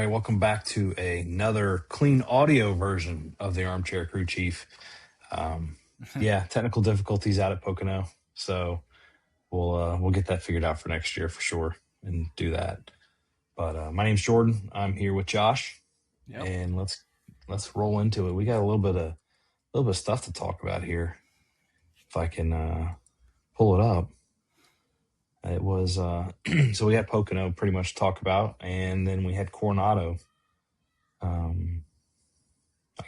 right, welcome back to another clean audio version of the Armchair Crew Chief. Yeah, technical difficulties out at Pocono, so we'll get that figured out for next year for sure and do that. But my name's Jordan. I'm here with Josh, Yep. and let's roll into it. We got a little bit of stuff to talk about here. If I can pull it up. It was so we had Pocono pretty much to talk about, and then we had Coronado. I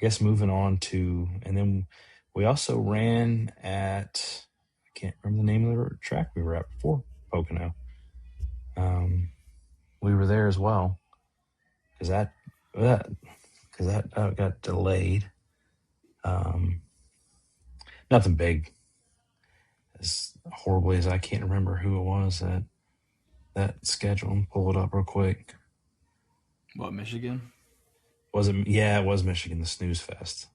guess moving on to, and then we also ran at, I can't remember the name of the track we were at before Pocono. We were there as well because that got delayed. Nothing big. As horribly as I can't remember who it was that schedule. Pull it up real quick. What, Michigan? Was it? Yeah, it was Michigan, the Snooze Fest.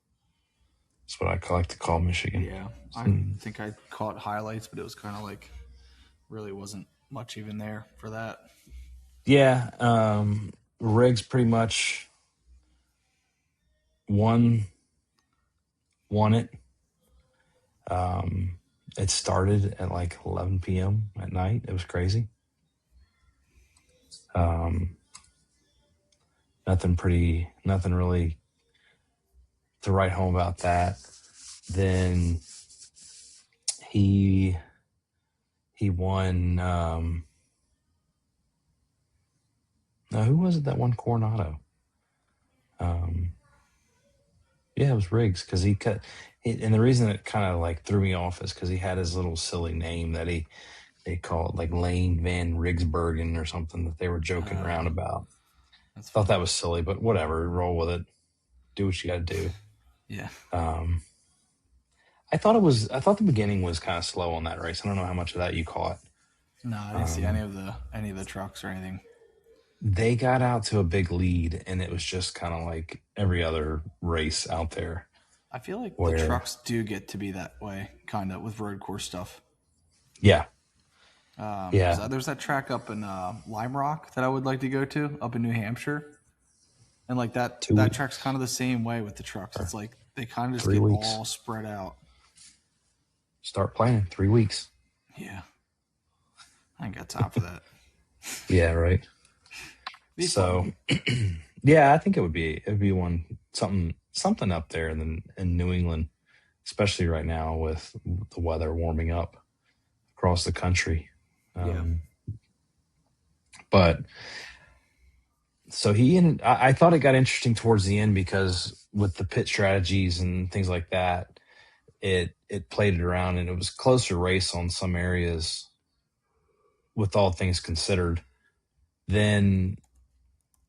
That's what I like to call Michigan. Yeah. I think I caught highlights, but it was kind of like really wasn't much even there for that. Yeah, Riggs pretty much won it. It started at like 11 p.m. at night. It was crazy. Nothing really to write home about that. Then he won. Now, who was it that won Coronado? Yeah, it was Riggs because and the reason it kind of like threw me off is because he had his little silly name that they called like Lane Van Rigsbergen or something that they were joking around about. Thought that was silly, but whatever. Roll with it. Do what you got to do. Yeah. I thought the beginning was kind of slow on that race. I don't know how much of that you caught. No, I didn't see any of the trucks or anything. They got out to a big lead, and it was just kind of like every other race out there. I feel like the trucks do get to be that way, kind of, with road course stuff. Yeah. Yeah. There's that track up in Lime Rock that I would like to go to up in New Hampshire. And like that track's kind of the same way with the trucks. It's like they kind of just get all spread out. Start planning 3 weeks. Yeah. I ain't got time for that. Yeah, right. So, yeah, I think it'd be something up there in New England, especially right now with the weather warming up across the country. But so I thought it got interesting towards the end because with the pit strategies and things like that, it played it around and it was a closer race on some areas with all things considered. Then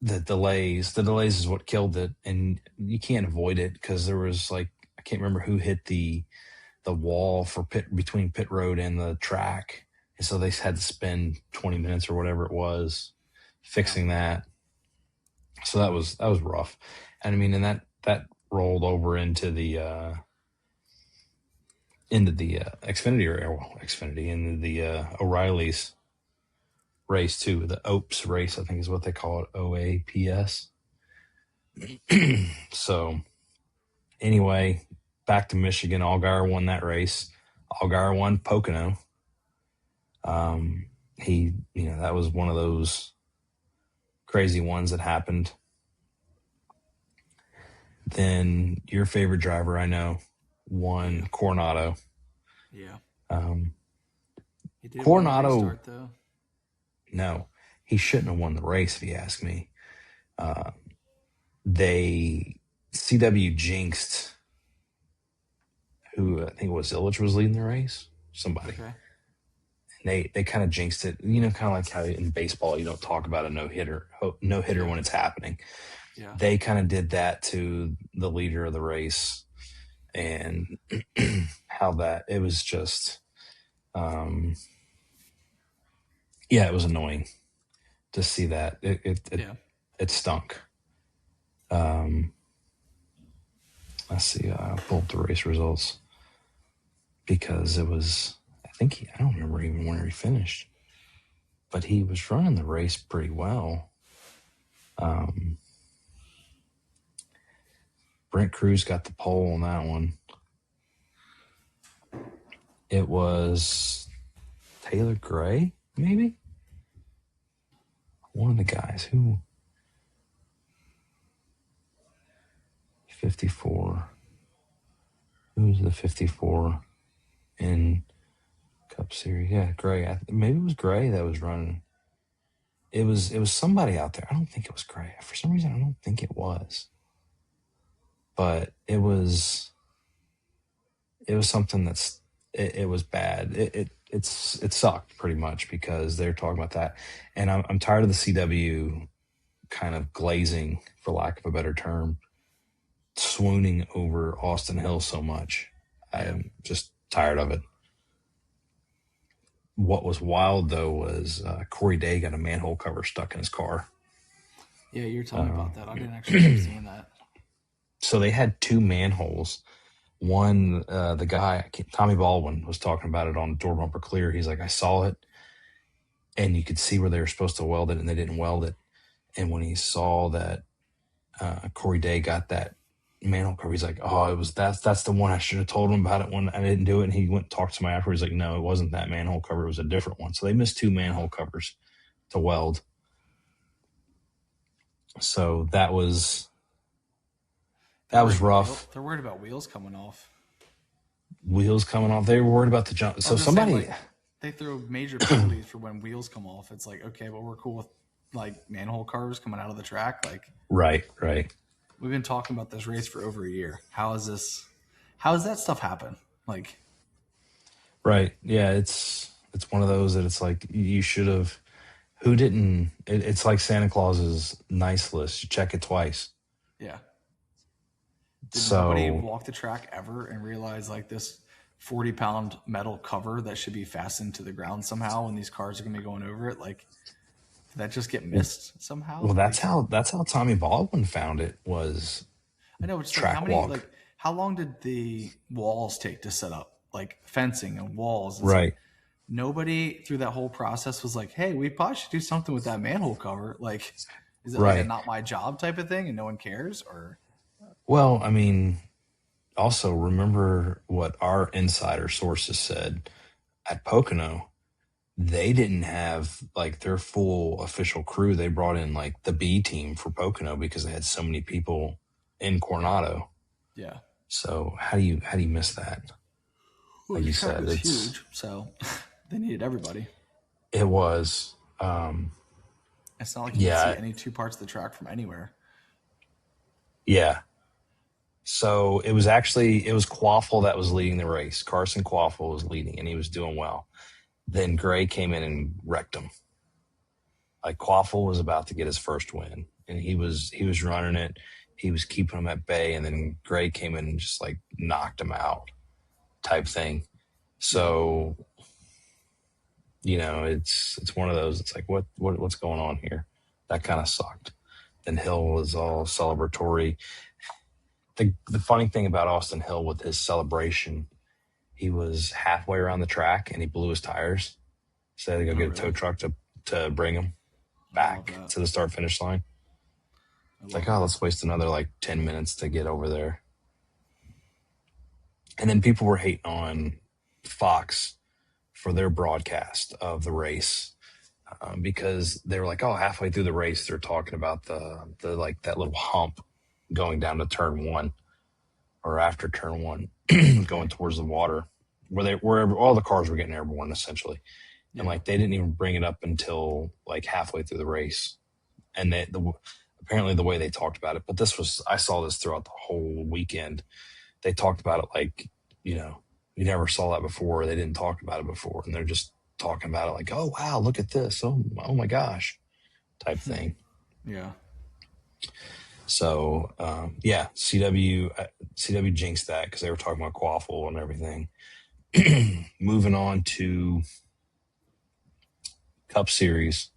the delays is what killed it, and you can't avoid it because there was like, I can't remember who hit the wall for between pit road and the track. And so they had to spend 20 minutes or whatever it was fixing that. So that was rough. And I mean, and that rolled over into the Xfinity, into the O'Reilly's race too. The OAPS race, I think is what they call it. OAPS. So anyway, back to Michigan. Allgaier won that race. Allgaier won Pocono. That was one of those crazy ones that happened. Then your favorite driver, I know, won Coronado. Yeah. He did Coronado. Win the restart, though. No, he shouldn't have won the race, if you ask me. CW jinxed who I think it was Illich was leading the race. Somebody. Okay. And they kind of jinxed it, kind of like how in baseball you don't talk about a no hitter when it's happening. Yeah. They kind of did that to the leader of the race, and how that it was just, it was annoying to see that. It stunk. Let's see. I pulled the race results because it was. I don't remember even where he finished, but he was running the race pretty well. Brent Cruz got the pole on that one. It was Taylor Gray, maybe? One of the guys who 54. Who's the 54 in Cup Series? Yeah, Gray. Maybe it was Gray that was running. It was somebody out there. I don't think it was Gray. For some reason, I don't think it was. But it was something it was bad. It sucked pretty much because they're talking about that, and I'm tired of the CW kind of glazing, for lack of a better term, swooning over Austin Hill so much. I'm just tired of it. What was wild though was Corey Day got a manhole cover stuck in his car. Yeah, you're telling me about that. I didn't actually end up seeing that. So they had two manholes. One, the guy, Tommy Baldwin, was talking about it on Door Bumper Clear. He's like, I saw it, and you could see where they were supposed to weld it, and they didn't weld it. And when he saw that Corey Day got that manhole cover, he's like, oh, that's the one. I should have told him about it when I didn't do it. And he went and talked to me afterwards. He's like, no, it wasn't that manhole cover. It was a different one. So they missed two manhole covers to weld. So that was rough. They're worried about wheels coming off. Wheels coming off. They were worried about the jump. So somebody... they throw major penalties for when wheels come off. It's like, okay, well, we're cool with like manhole covers coming out of the track. Like, right. We've been talking about this race for over a year. How does that stuff happen? Like, right. Yeah. It's one of those that it's like, you should have, who didn't, it's like Santa Claus's nice list. You check it twice. Yeah. Did nobody walk the track ever and realize like this 40-pound metal cover that should be fastened to the ground somehow when these cars are going to be going over it? Like, did that just get missed somehow? Well, that's how Tommy Baldwin found it, was I know, it's track like walk. How long did the walls take to set up? Like fencing and walls. Right. Like, nobody through that whole process was like, hey, we probably should do something with that manhole cover. Like, is it like a not my job type of thing and no one cares? Or... Well, I mean, also remember what our insider sources said at Pocono. They didn't have like their full official crew. They brought in like the B team for Pocono because they had so many people in Coronado. Yeah. So how do you miss that? Well, like you said, it's huge. So they needed everybody. It was. It's not like you can see any two parts of the track from anywhere. Yeah. So it was Quaffle that was leading the race. Carson Quaffle was leading, and he was doing well. Then Gray came in and wrecked him. Like, Quaffle was about to get his first win, and he was running it. He was keeping him at bay, and then Gray came in and just like knocked him out, type thing. So, it's one of those. It's like, what's going on here? That kind of sucked. Then Hill was all celebratory. The funny thing about Austin Hill with his celebration, he was halfway around the track and he blew his tires. So they had to go get a tow truck to bring him back to the start finish line. It's like, let's waste another like 10 minutes to get over there. And then people were hating on Fox for their broadcast of the race because they were like, halfway through the race, they're talking about the like that little hump going down to turn one, or after turn one, going towards the water, wherever all the cars were getting airborne essentially. And like, they didn't even bring it up until like halfway through the race. And apparently the way they talked about it, but I saw this throughout the whole weekend. They talked about it like, you never saw that before. They didn't talk about it before. And they're just talking about it like, oh, wow, look at this. Oh my gosh, type thing. Yeah. So, CW jinxed that because they were talking about Quaffle and everything. Moving on to Cup Series.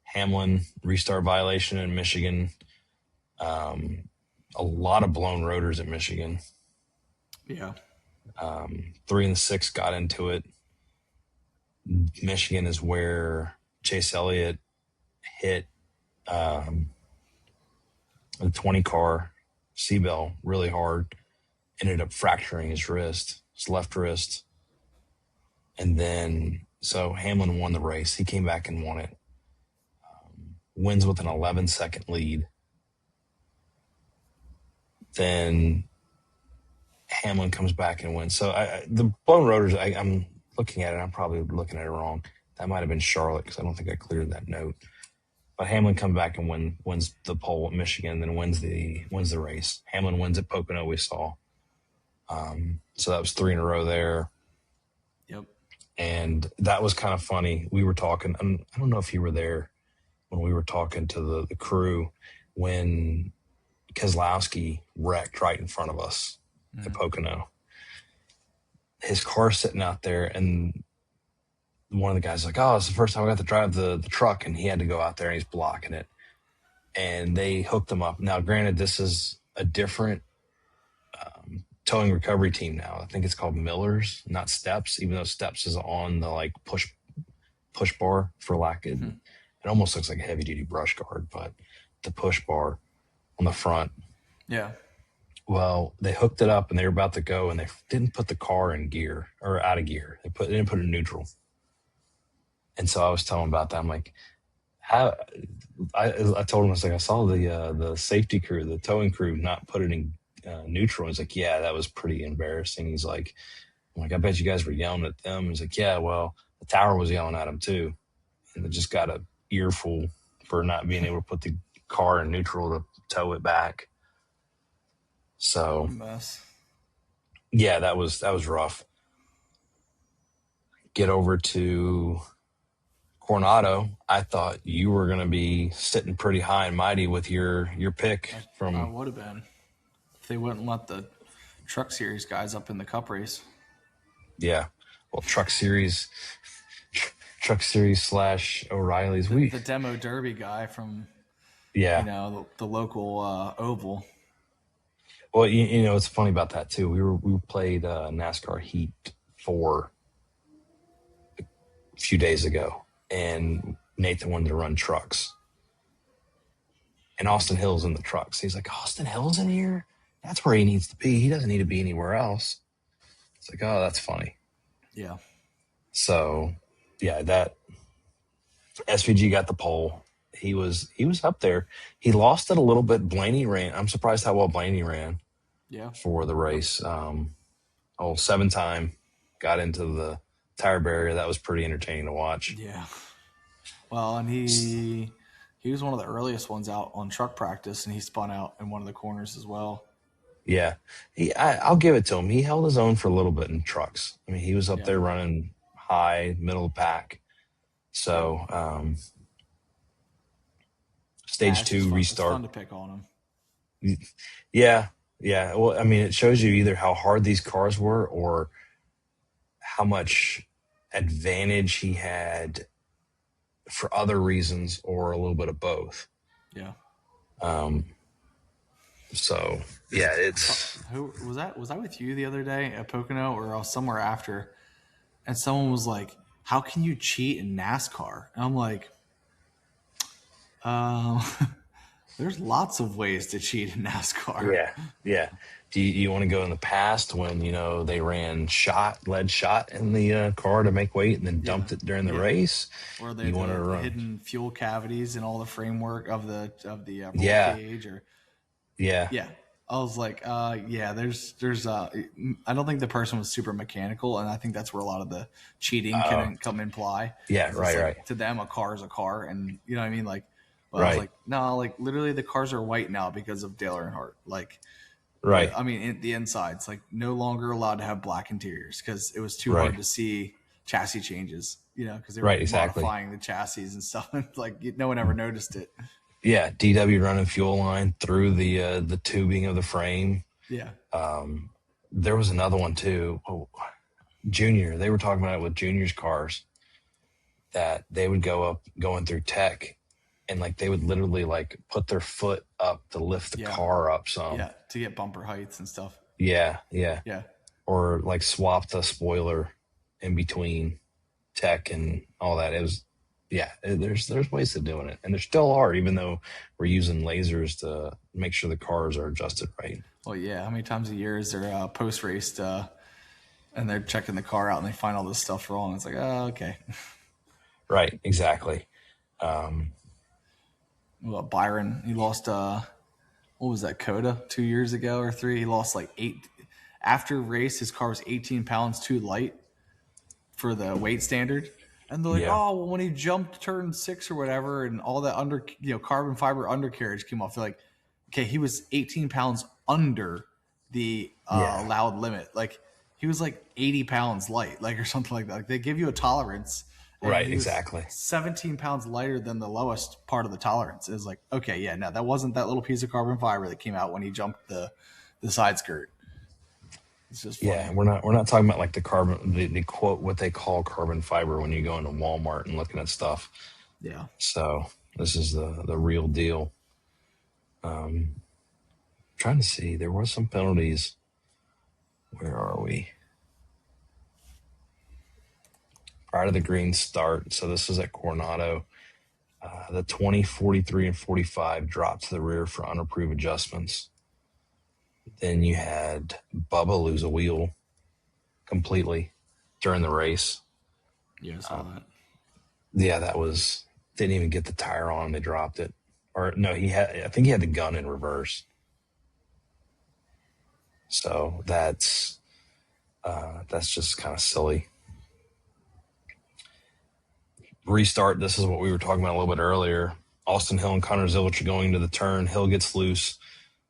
Hamlin, restart violation in Michigan. A lot of blown rotors at Michigan. Yeah. 3 and 6 got into it. Michigan is where Chase Elliott hit Um, the 20 car, Seabell, really hard, ended up fracturing his left wrist. And then, so Hamlin won the race. He came back and won it. Wins with an 11-second lead. Then Hamlin comes back and wins. So the blown rotors, I'm looking at it. I'm probably looking at it wrong. That might have been Charlotte because I don't think I cleared that note. But Hamlin comes back and wins the pole at Michigan, then wins the race. Hamlin wins at Pocono. We saw. So that was 3 in a row there. Yep. And that was kind of funny. We were talking. I don't know if you were there when we were talking to the crew when Keselowski wrecked right in front of us at Pocono. His car's sitting out there, and one of the guys was like, "Oh, it's the first time I got to drive the truck," and he had to go out there and he's blocking it. And they hooked him up. Now, granted, this is a different towing recovery team now. I think it's called Miller's, not Steps, even though Steps is on the like push bar for lack of it almost looks like a heavy duty brush guard, but the push bar on the front. Yeah. Well, they hooked it up and they were about to go and they didn't put the car in gear or out of gear. They didn't put it in neutral. And so I was telling about that. I'm like, how I told him, I was like, I saw the safety crew, the towing crew not put it in neutral. He's like, yeah, that was pretty embarrassing. He's like, I'm like, I bet you guys were yelling at them. He's like, yeah, well, the tower was yelling at them too. And they just got a earful for not being able to put the car in neutral to tow it back. So yeah, that was rough. Get over to Coronado. I thought you were going to be sitting pretty high and mighty with your pick from. I would have been if they wouldn't let the Truck Series guys up in the Cup race. Yeah, well, Truck Series / O'Reilly's. The demo derby guy from the local oval. Well, you know, it's funny about that too. We played NASCAR Heat 4 a few days ago, and Nathan wanted to run trucks, and Austin Hill's in the trucks. He's like, Austin Hill's in here? That's where he needs to be. He doesn't need to be anywhere else. It's like, oh, that's funny. Yeah. So, yeah, that SVG got the pole. He was up there. He lost it a little bit. Blaney ran. I'm surprised how well Blaney ran. Yeah. For the race. 7-time, got into the tire barrier. That was pretty entertaining to watch. Yeah. Well, and he was one of the earliest ones out on truck practice, and he spun out in one of the corners as well. Yeah. I'll give it to him. He held his own for a little bit in trucks. I mean, he was up there running high, middle of the pack. So, stage 2 restart. It's fun to pick on him. Yeah. Yeah. Well, I mean, it shows you either how hard these cars were or how much advantage he had for other reasons or a little bit of both. Yeah. So yeah, it's. Who was that? Was I with you the other day at Pocono or somewhere after? And someone was like, "How can you cheat in NASCAR?" And I'm like, there's lots of ways to cheat in NASCAR. Yeah. Do you want to go in the past when they ran lead shot in the car to make weight and then dumped it during the race? Or they want to run hidden fuel cavities in all the framework of the roll cage, or yeah. I was like, there's I don't think the person was super mechanical, and I think that's where a lot of the cheating can come in play. Yeah, right. To them, a car is a car, and you know what I mean, like. But I was like, no, like literally the cars are white now because of Dale Earnhardt. Like, right. I mean, the insides, like no longer allowed to have black interiors because it was too hard to see chassis changes, because they were modifying the chassis and stuff. Like no one ever noticed it. Yeah. DW running fuel line through the tubing of the frame. Yeah. There was another one too. Oh, Junior. They were talking about it with Junior's cars that they would going through tech. And like they would literally like put their foot up to lift the car up some. Yeah, to get bumper heights and stuff. Yeah. Or like swap the spoiler in between tech and all that. It was Yeah, there's ways of doing it, and there still are, even though we're using lasers to make sure the cars are adjusted right. Well, yeah. How many times a year is there post race and they're checking the car out and they find all this stuff wrong? It's like, oh, okay. Right, exactly. Well, Byron, he lost what was that, Coda 2 years ago or three? He lost like 8 after race. His car was 18 pounds too light for the weight standard. And they're like, Yeah, oh, well, when he jumped turn 6 or whatever, and all that carbon fiber undercarriage came off. They're like, okay, he was 18 pounds under the yeah, allowed limit. Like he was like 80 pounds light, like or something like that. Like they give you a tolerance, and right, he was exactly. 17 pounds lighter than the lowest part of the tolerance. It was like, okay, yeah, no, that wasn't that little piece of carbon fiber that came out when he jumped the side skirt. It's just funny. Yeah, we're not talking about like the carbon, the quote, what they call carbon fiber when you go into Walmart and looking at stuff. Yeah. So this is the real deal. Trying to see, there were some penalties. Where are we? Prior to the green start, so this is at Coronado. The 20, 43, and 45 dropped to the rear for unapproved adjustments. Then you had Bubba lose a wheel completely during the race. Yeah, I saw that. Yeah, that was, didn't even get the tire on. They dropped it. Or no, I think he had the gun in reverse. So that's just kind of silly. Restart. This is what we were talking about a little bit earlier. Austin Hill and Connor Zillich are going to the turn. Hill gets loose,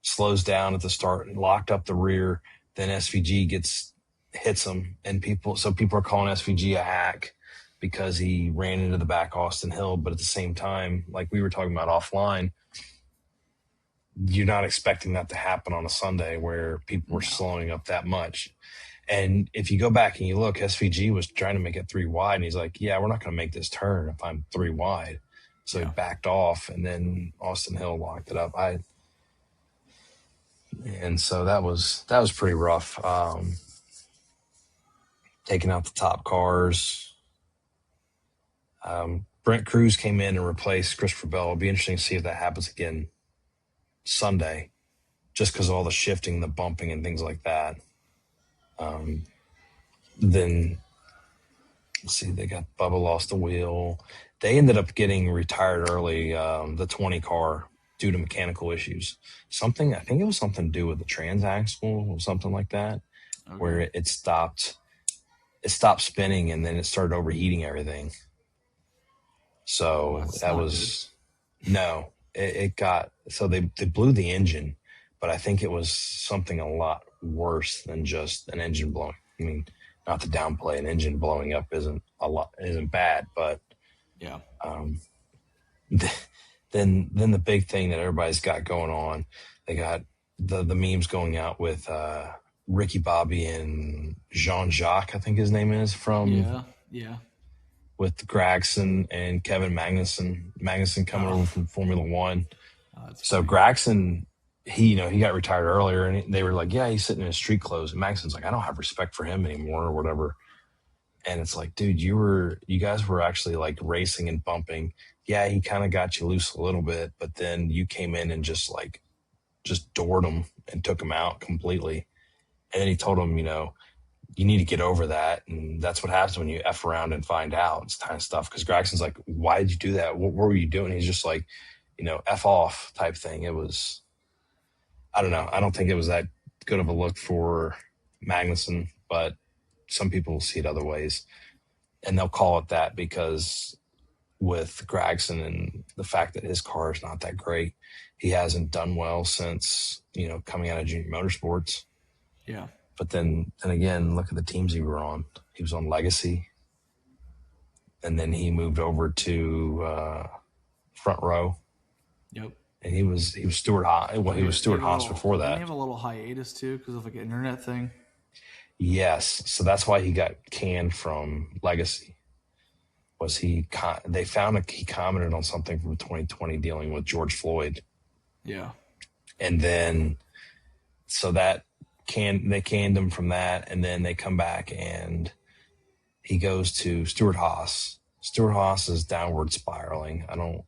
slows down at the start, locked up the rear. Then SVG hits him, and people are calling SVG a hack because he ran into the back Austin Hill. But at the same time, like we were talking about offline, you're not expecting that to happen on a Sunday where people were slowing up that much. And if you go back and you look, SVG was trying to make it 3 wide, and he's like, yeah, we're not going to make this turn if I'm 3 wide. So he backed off, and then Austin Hill locked it up. And so that was pretty rough. Taking out the top cars. Brent Cruz came in and replaced Christopher Bell. It'll be interesting to see if that happens again Sunday, just because of all the shifting, the bumping, and things like that. Then let's see, they got Bubba lost the wheel. They ended up getting retired early, the 20 car, due to mechanical issues. I think it was something to do with the transaxle or something like that, where it stopped spinning and then it started overheating everything. So that was good. No, it got, so they blew the engine, but I think it was something a lot worse than just an engine blowing. I mean, not to downplay, an engine blowing up isn't bad, but yeah. Then the big thing that everybody's got going on, they got the memes going out with Ricky Bobby and Jean-Jacques, I think his name is, from with Gragson and Kevin Magnussen coming over from Formula One. So Gragson, he got retired earlier, and they were like, yeah, he's sitting in his street clothes. And Magson's like, I don't have respect for him anymore or whatever. And it's like, dude, you guys were actually like racing and bumping. Yeah, he kind of got you loose a little bit, but then you came in and just doored him and took him out completely. And then he told him, you need to get over that. And that's what happens when you F around and find out. It's kind of stuff. Because Gragson's like, why did you do that? What were you doing? He's just like, F off type thing. It was, I don't know. I don't think it was that good of a look for Magnussen, but some people will see it other ways. And they'll call it that because with Gragson and the fact that his car is not that great, he hasn't done well since, coming out of junior motorsports. Yeah. But then again, look at the teams he was on. He was on Legacy. And then he moved over to Front Row. Yep. And he was Stuart Haas. Well, he was Stuart Haas before that. Didn't he have a little hiatus too because of like an internet thing? Yes. So that's why he got canned from Legacy. They found he commented on something from 2020 dealing with George Floyd. Yeah. And then, so they canned him from that. And then they come back and he goes to Stuart Haas Stuart Haas is downward spiraling. I don't,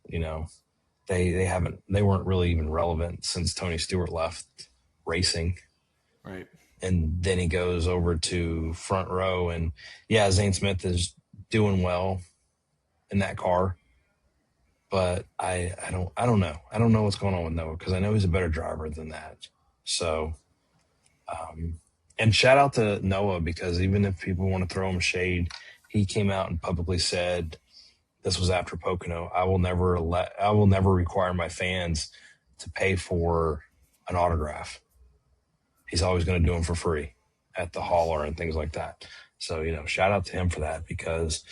they weren't really even relevant since Tony Stewart left racing. Right. And then he goes over to front row, and yeah, Zane Smith is doing well in that car. But I don't know. I don't know what's going on with Noah because I know he's a better driver than that. So, and shout out to Noah because even if people want to throw him shade, he came out and publicly said this was after Pocono. I will never require my fans to pay for an autograph. He's always going to do them for free at the hauler and things like that. So, shout out to him for that because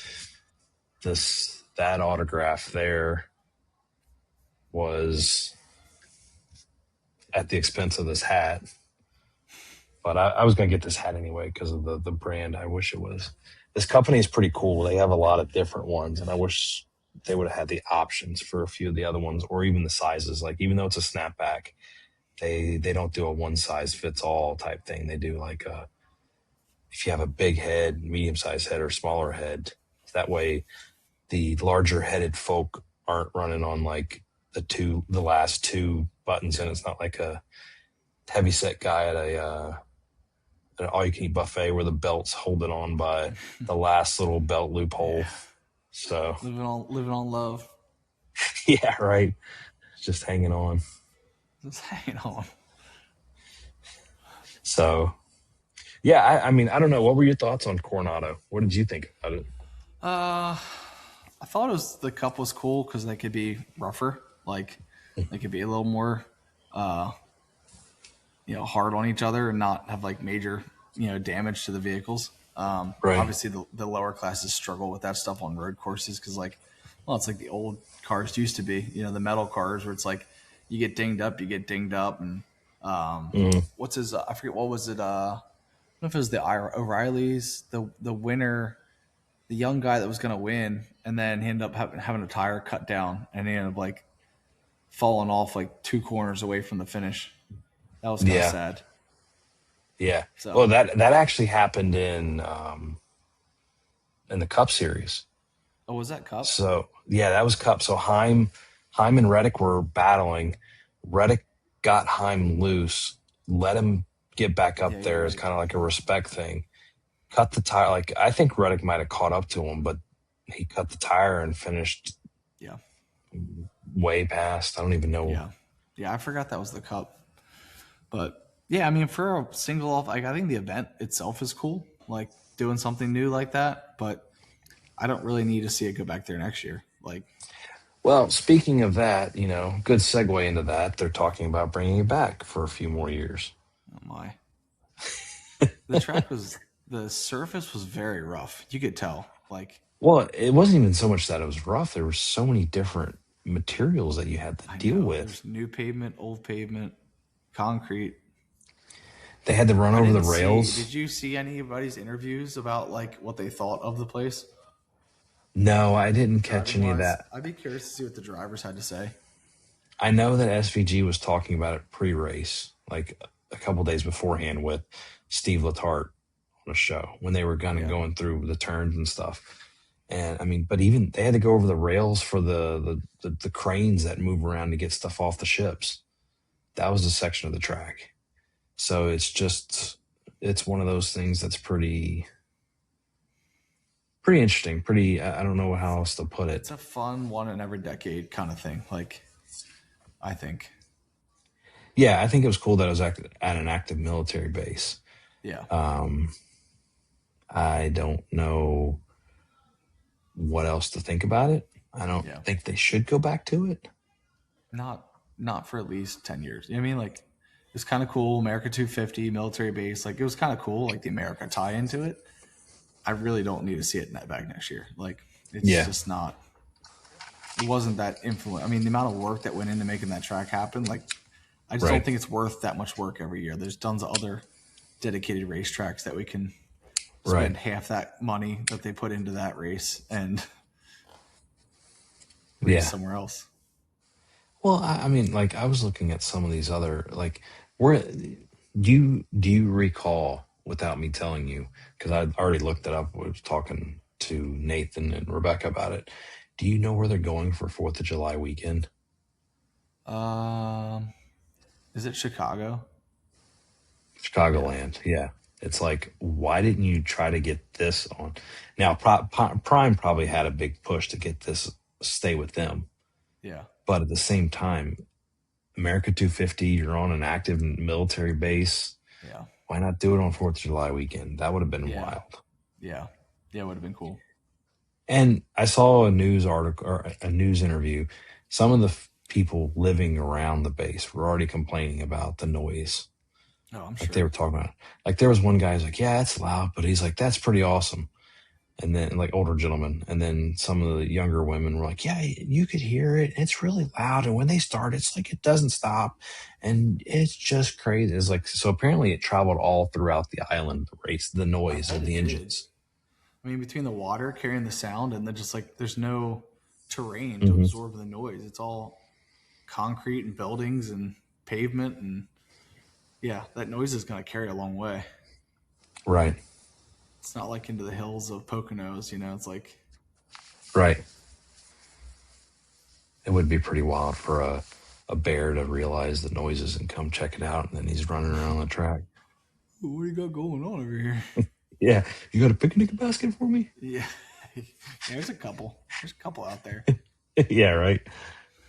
that autograph there was at the expense of this hat. But I was going to get this hat anyway because of the brand. I wish it was. This company is pretty cool. They have a lot of different ones, and I wish they would have had the options for a few of the other ones or even the sizes. Like, even though it's a snapback, they don't do a one size fits all type thing. They do like if you have a big head, medium sized head, or smaller head. That way, the larger headed folk aren't running on like the last two buttons, and it's not like a heavy set guy at an all you can eat buffet where the belt's holding on by the last little belt loophole. Yeah. So living on love. Yeah, right. Just hanging on. So, yeah, I mean, I don't know. What were your thoughts on Coronado? What did you think about it? I thought the cup was cool because they could be rougher. Like, they could be a little more, hard on each other and not have like major, damage to the vehicles. Right. Obviously, the lower classes struggle with that stuff on road courses because, it's like the old cars used to be. The metal cars where it's like you get dinged up, and what's his? I forget what was it. I don't know if it was the O'Reillys, the winner, the young guy that was going to win, and then he ended up having a tire cut down, and he ended up like falling off like 2 corners away from the finish. That was kind of sad. Yeah. So, well, that actually happened in the Cup Series. Oh, was that Cup? So yeah, that was Cup. So Heim and Reddick were battling. Reddick got Heim loose, let him get back up there as kind of like a respect thing. Cut the tire. Like, I think Reddick might have caught up to him, but he cut the tire and finished. Yeah. Way past. I don't even know. Yeah. I forgot that was the Cup. But yeah, I mean, for a single off, like, I think the event itself is cool, like doing something new like that. But I don't really need to see it go back there next year. Like, well, speaking of that, good segue into that. They're talking about bringing it back for a few more years. Oh my! The surface was very rough. You could tell. Like, well, it wasn't even so much that it was rough. There were so many different materials that you had to deal with. There's new pavement, old pavement, concrete. They had to run over the rails. Did you see anybody's interviews about like what they thought of the place? No, I didn't catch any of that. I'd be curious to see what the drivers had to say. I know that SVG was talking about it pre-race, like a couple days beforehand with Steve Letarte on a show when they were going through the turns and stuff. And I mean, but even they had to go over the rails for the cranes that move around to get stuff off the ships. That was a section of the track. So it's one of those things that's pretty interesting. I don't know how else to put it. It's a fun one in every decade kind of thing. Like, I think. Yeah, I think it was cool that it was at an active military base. Yeah. I don't know what else to think about it. I don't think they should go back to it. Not for at least 10 years. You know what I mean? Like, it's kind of cool. America 250 military base. Like, it was kind of cool. Like, the America tie into it. I really don't need to see it back next year. Like, it's just not. It wasn't that influence. I mean, the amount of work that went into making that track happen. Like, I just don't think it's worth that much work every year. There's tons of other dedicated racetracks that we can spend half that money that they put into that race and race somewhere else. Well, I mean, like, I was looking at some of these other, like, do you recall, without me telling you, because I already looked it up, I was talking to Nathan and Rebecca about it. Do you know where they're going for 4th of July weekend? Is it Chicago? Chicagoland, yeah. It's like, why didn't you try to get this on? Now, Prime probably had a big push to get this stay with them, Yeah. but at the same time, America 250, you're on an active military base. Yeah. Why not do it on 4th of July weekend? That would have been wild. Yeah. Yeah, it would have been cool. And I saw a news article or a news interview. Some of the people living around the base were already complaining about the noise. Oh, I'm Like sure. they were talking about, like there was one guy who's like, yeah, it's loud, but he's like, that's pretty awesome. And then like older gentlemen, and then some of the younger women were like, yeah, you could hear it. It's really loud. And when they start, it's like, it doesn't stop. And it's just crazy. It's like, so apparently it traveled all throughout the island, the race, the noise of the engines. I mean, between the water carrying the sound and then just like there's no terrain to Mm-hmm. absorb the noise. It's all concrete and buildings and pavement. And yeah, that noise is going to carry a long way. Right. It's not like into the hills of Poconos, it's like. Right. It would be pretty wild for a bear to realize the noises and come check it out. And then he's running around the track. What do you got going on over here? Yeah. You got a picnic basket for me? Yeah. There's a couple. There's a couple out there. Yeah, right.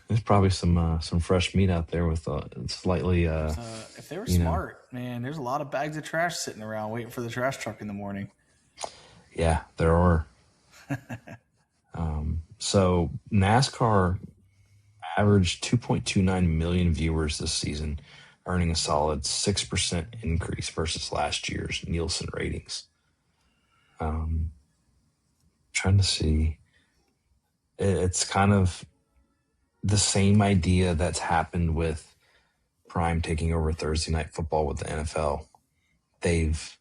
There's probably some fresh meat out there with slightly. If they were smart, man, there's a lot of bags of trash sitting around waiting for the trash truck in the morning. Yeah, there are. So NASCAR averaged 2.29 million viewers this season, earning a solid 6% increase versus last year's Nielsen ratings. Trying to see. It's kind of the same idea that's happened with Prime taking over Thursday Night Football with the NFL. They've,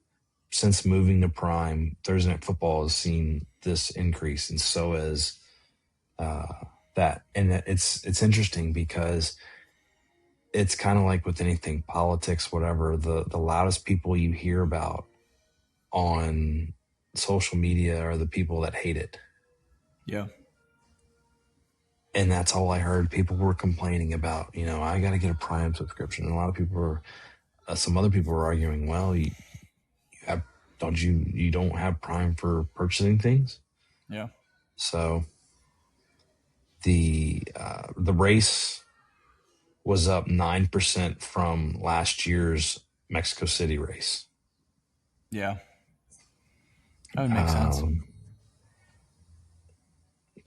since moving to Prime, Thursday Night Football has seen this increase, and so has that. And it's interesting because it's kind of like with anything, politics, whatever, the loudest people you hear about on social media are the people that hate it. Yeah. And that's all I heard. People were complaining about, I got to get a Prime subscription. And a lot of people were, some other people were arguing, well, you don't have Prime for purchasing things. Yeah. So the race was up 9% from last year's Mexico City race. Yeah. That would make sense.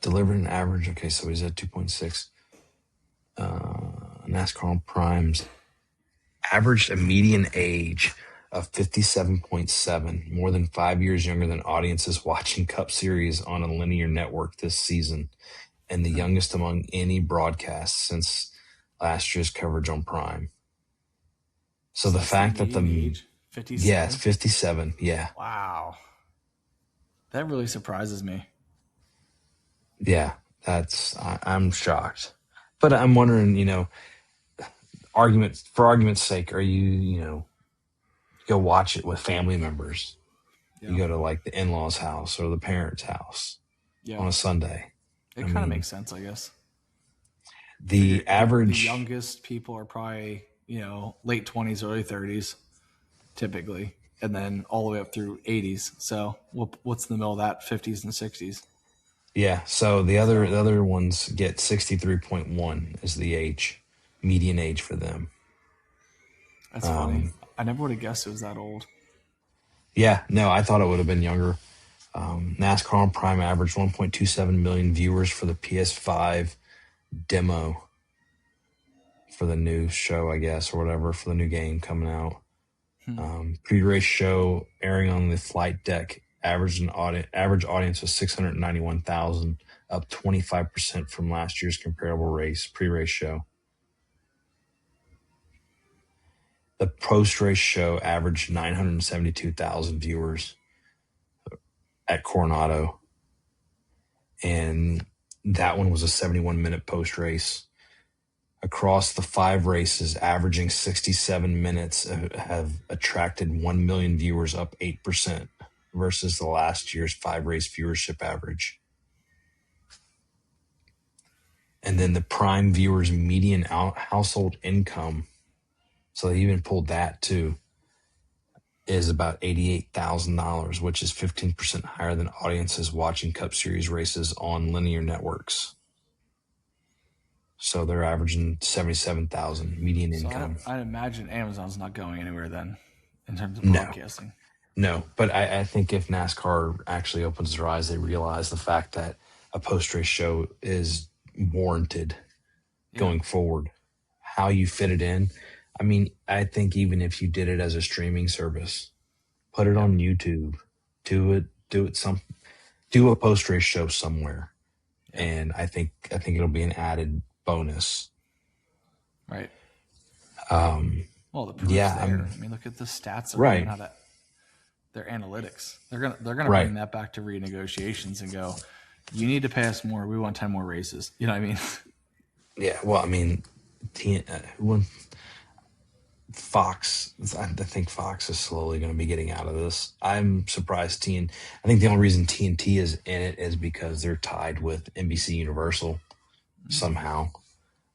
Delivered an average. Okay, so he's at 2.6. NASCAR on Primes averaged a median age of 57.7, more than 5 years younger than audiences watching Cup Series on a linear network this season, and the youngest among any broadcast since last year's coverage on Prime. So the fact that age, 57? Yeah, it's 57. Yeah. Wow. That really surprises me. Yeah, I'm shocked. But I'm wondering, for argument's sake, are you go watch it with family members? Yeah. You go to like the in-laws' house or the parents' house on a Sunday. It kind of makes sense, I guess. The average... The youngest people are probably, late 20s, early 30s, typically. And then all the way up through 80s. So what's in the middle of that? 50s and 60s. Yeah. So the other ones get 63.1 is the median age for them. That's funny. I never would have guessed it was that old. Yeah. No, I thought it would have been younger. NASCAR on Prime averaged 1.27 million viewers for the PS5 demo for the new show, I guess, or whatever, for the new game coming out. Pre-race show airing on the flight deck average audience was 691,000, up 25% from last year's comparable pre-race show. The post-race show averaged 972,000 viewers at Coronado, and that one was a 71-minute post-race. Across the 5 races, averaging 67 minutes, have attracted 1 million viewers, up 8% versus the last year's 5 race viewership average. And then the prime viewers' median household income, so they even pulled that too, is about $88,000, which is 15% higher than audiences watching Cup Series races on linear networks. So they're averaging 77,000 median income. I'd imagine Amazon's not going anywhere then, in terms of No, broadcasting. no. But I think if NASCAR actually opens their eyes, they realize the fact that a post-race show is warranted going forward. How you fit it in. I mean, I think even if you did it as a streaming service, put it on YouTube, do a post-race show somewhere. And I think it'll be an added bonus. Right. Well, the proof's there. I mean, look at the stats of how that their analytics. They're gonna bring that back to renegotiations and go, you need to pay us more. We want 10 more races. You know what I mean? Yeah. Well, I mean, Fox. I think Fox is slowly going to be getting out of this. I'm surprised I think the only reason TNT is in it is because they're tied with NBC Universal somehow.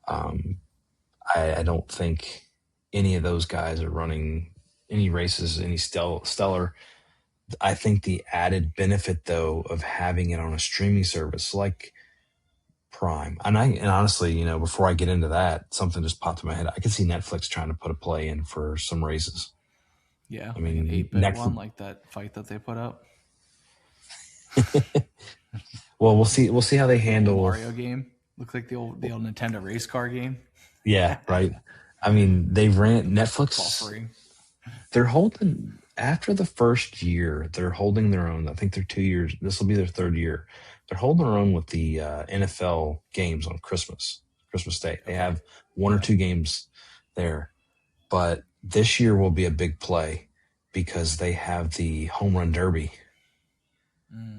I don't think any of those guys are running any races, any stellar. I think the added benefit, though, of having it on a streaming service like Prime, and honestly, before I get into that, something just popped in my head. I could see Netflix trying to put a play in for some races. Yeah, I mean, an 8-bit one like that fight that they put up. Well, we'll see how they handle Mario game. Looks like the old Nintendo race car game. Yeah, right. I mean, they've ran Netflix. Buffering. They're holding after the first year. They're holding their own. I think they're 2 years. This will be their third year. They're holding their own with the NFL games on Christmas Day. They have one or two games there, but this year will be a big play because they have the home run derby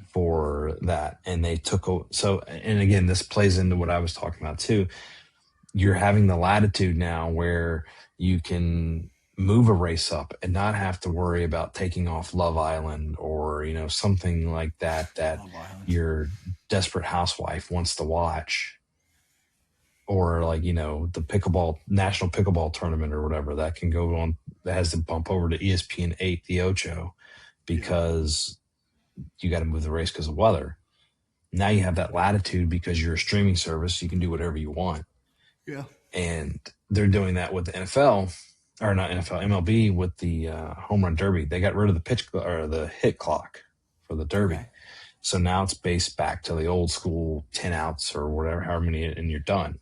for that, and they took and again, this plays into what I was talking about too. You're having the latitude now where you can move a race up and not have to worry about taking off Love Island or, something like that your desperate housewife wants to watch, or like, the national pickleball tournament or whatever that can go on, that has to bump over to ESPN 8, the Ocho, because you got to move the race because of weather. Now you have that latitude because you're a streaming service. You can do whatever you want. Yeah. And they're doing that with the NFL, or not NFL, MLB with the home run derby. They got rid of the hit clock for the derby. Okay. So now it's based back to the old school 10 outs or whatever, however many, and you're done.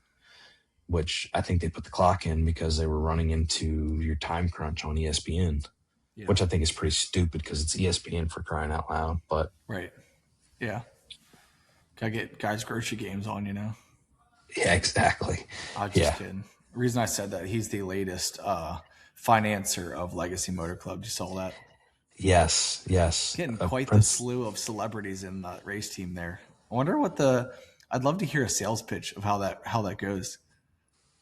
Which I think they put the clock in because they were running into your time crunch on ESPN, which I think is pretty stupid because it's ESPN, for crying out loud. But right. Yeah. Gotta get guys' grocery games on, Yeah, exactly. I'm just kidding. The reason I said that, he's the latest financer of Legacy Motor Club. You saw that? Yes. Getting quite the slew of celebrities in the race team there. I wonder I'd love to hear a sales pitch of how that goes.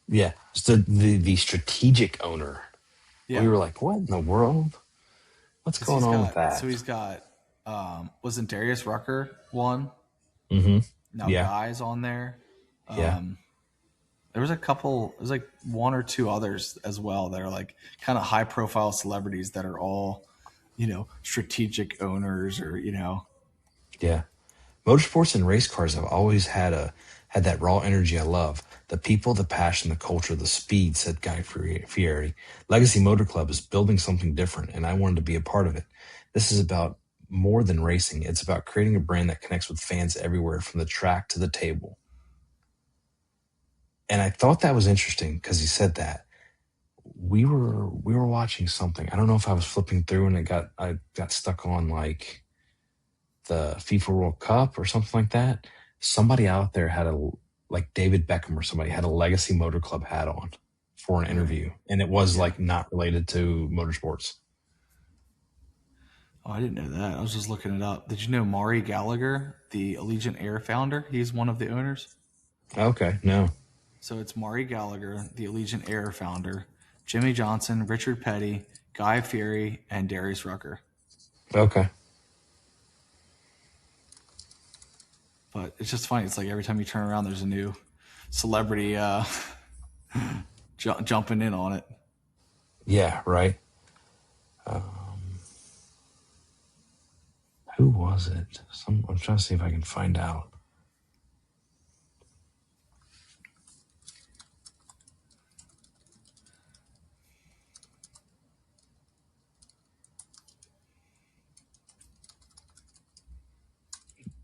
Yeah. So the strategic owner. Yeah. We were like, what in the world? What's going on with that? So he's got, wasn't Darius Rucker one? Mm-hmm. Now Guy's on there. There was a couple, there's like one or two others as well that are like kind of high profile celebrities that are all, strategic owners or, Yeah. Motorsports and race cars have always had that raw energy I love. The people, the passion, the culture, the speed, said Guy Fieri. Legacy Motor Club is building something different, and I wanted to be a part of it. This is about more than racing. It's about creating a brand that connects with fans everywhere, from the track to the table. And I thought that was interesting because he said that. We were watching something. I don't know if I was flipping through and I got stuck on like the FIFA World Cup or something like that. Somebody out there had like David Beckham or somebody had a Legacy Motor Club hat on for an interview, and it was like not related to motorsports. Oh, I didn't know that. I was just looking it up. Did you know Maury Gallagher, the Allegiant Air founder? He's one of the owners. Okay, no. So it's Maury Gallagher, the Allegiant Air founder, Jimmy Johnson, Richard Petty, Guy Fieri, and Darius Rucker. Okay. But it's just funny. It's like every time you turn around, there's a new celebrity jumping in on it. Yeah, right. Who was it? I'm trying to see if I can find out.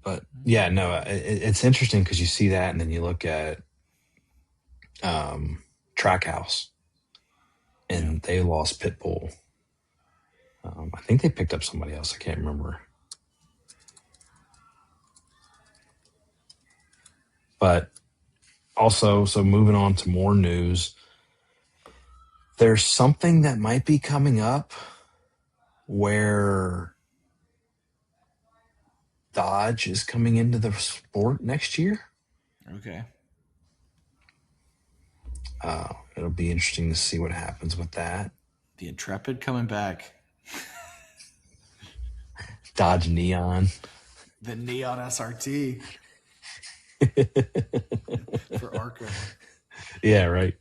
But yeah, no, it's interesting because you see that, and then you look at Trackhouse, and they lost Pitbull. I think they picked up somebody else. I can't remember. But also, so moving on to more news, there's something that might be coming up where Dodge is coming into the sport next year. Okay. It'll be interesting to see what happens with that. The Intrepid coming back. Dodge Neon. The Neon SRT. For ARCA. Yeah, right.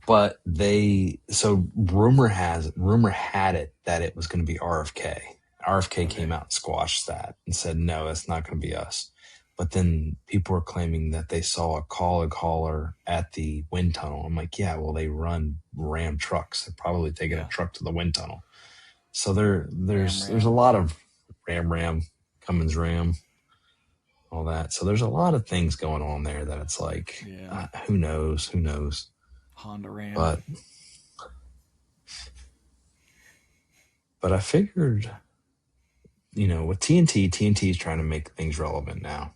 But rumor had it that it was going to be RFK. RFK came out and squashed that and said, no, that's not going to be us. But then people were claiming that they saw a caller at the wind tunnel. I'm like, yeah, well, they run Ram trucks. They're probably taking a truck to the wind tunnel. So there's a lot of Ram, Cummins Ram, all that. So there's a lot of things going on there that it's like, who knows? Honda Ram. But I figured, with TNT is trying to make things relevant now.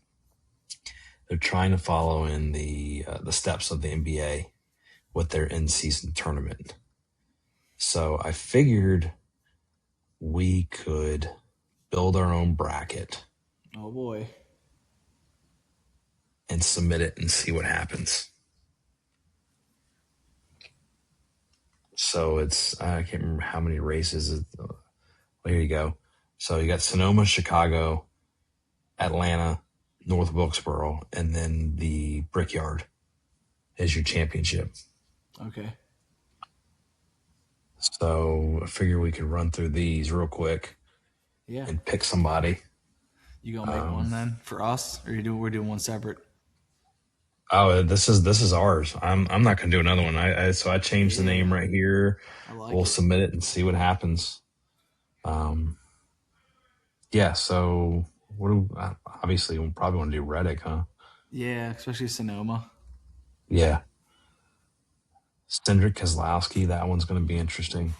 They're trying to follow in the steps of the NBA with their in-season tournament. So I figured we could build our own bracket. Oh boy. And submit it and see what happens. So I can't remember how many races. Well, here you go. So you got Sonoma, Chicago, Atlanta, North Wilkesboro, and then the Brickyard is your championship. Okay. So I figure we could run through these real quick. Yeah. And pick somebody. You gonna make one then for us, or we're doing one separate? Oh, this is ours. I'm not gonna do another one. I changed the name right here. We'll submit it and see what happens. Yeah. So obviously we'll probably want to do Reddick, huh? Yeah, especially Sonoma. Yeah. Cindric Kozlowski, that one's going to be interesting.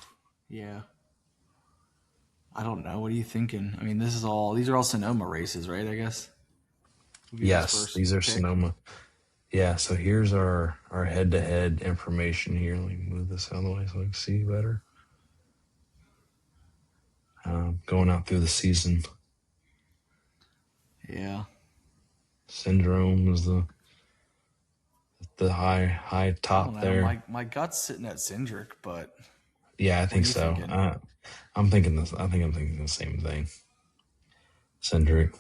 Yeah. I don't know. What are you thinking? I mean, these are all Sonoma races, right? I guess. Yes, these are Sonoma. Yeah, so here's our head-to-head information here. Let me move this out of the way so I can see better. Going out through the season. Yeah. Syndrome is the high top there. My gut's sitting at Cindric, but yeah, I think so. I'm thinking this. I think I'm thinking the same thing. Cindric.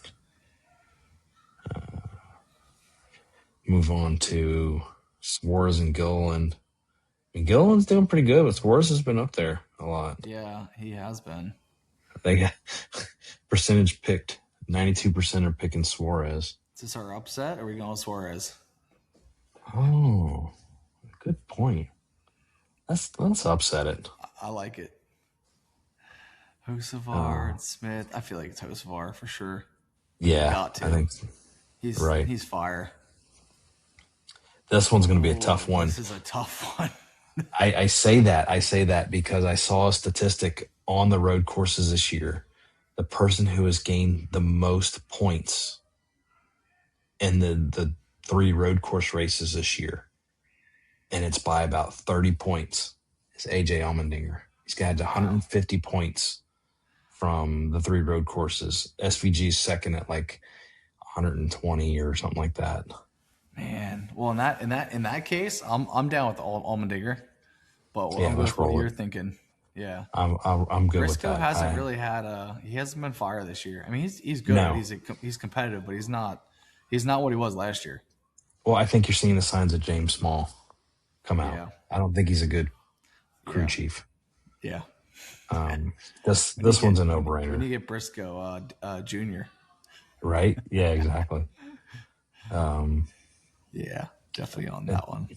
Move on to Suarez and Gilliland. I mean, Gilliland's doing pretty good, but Suarez has been up there a lot. Yeah, he has been. They got percentage picked. 92% are picking Suarez. Is this our upset, or are we going with Suarez? Oh, good point. Let's upset it. I like it. Hocevar and Smith. I feel like it's Hocevar for sure. Yeah, I think he's right. He's fire. This one's going to be a tough one. This is a tough one. I say that because I saw a statistic on the road courses this year. The person who has gained the most points in the 3 road course races this year, and it's by about 30 points, is AJ Allmendinger. He's got 150 points from the 3 road courses. SVG's second at like 120 or something like that. Man, well, in that case, I'm down with Allmendinger, but I'm going with what you're thinking. Yeah. I'm good with Briscoe that. hasn't really had he hasn't been fire this year. I mean, he's good. No. He's competitive, but he's not what he was last year. Well, I think you're seeing the signs of James Small come out. Yeah. I don't think he's a good crew Yeah. chief. Yeah. This one's a no We need brainer, to get Briscoe Junior. right? Yeah, exactly. Um, Yeah, definitely on that one.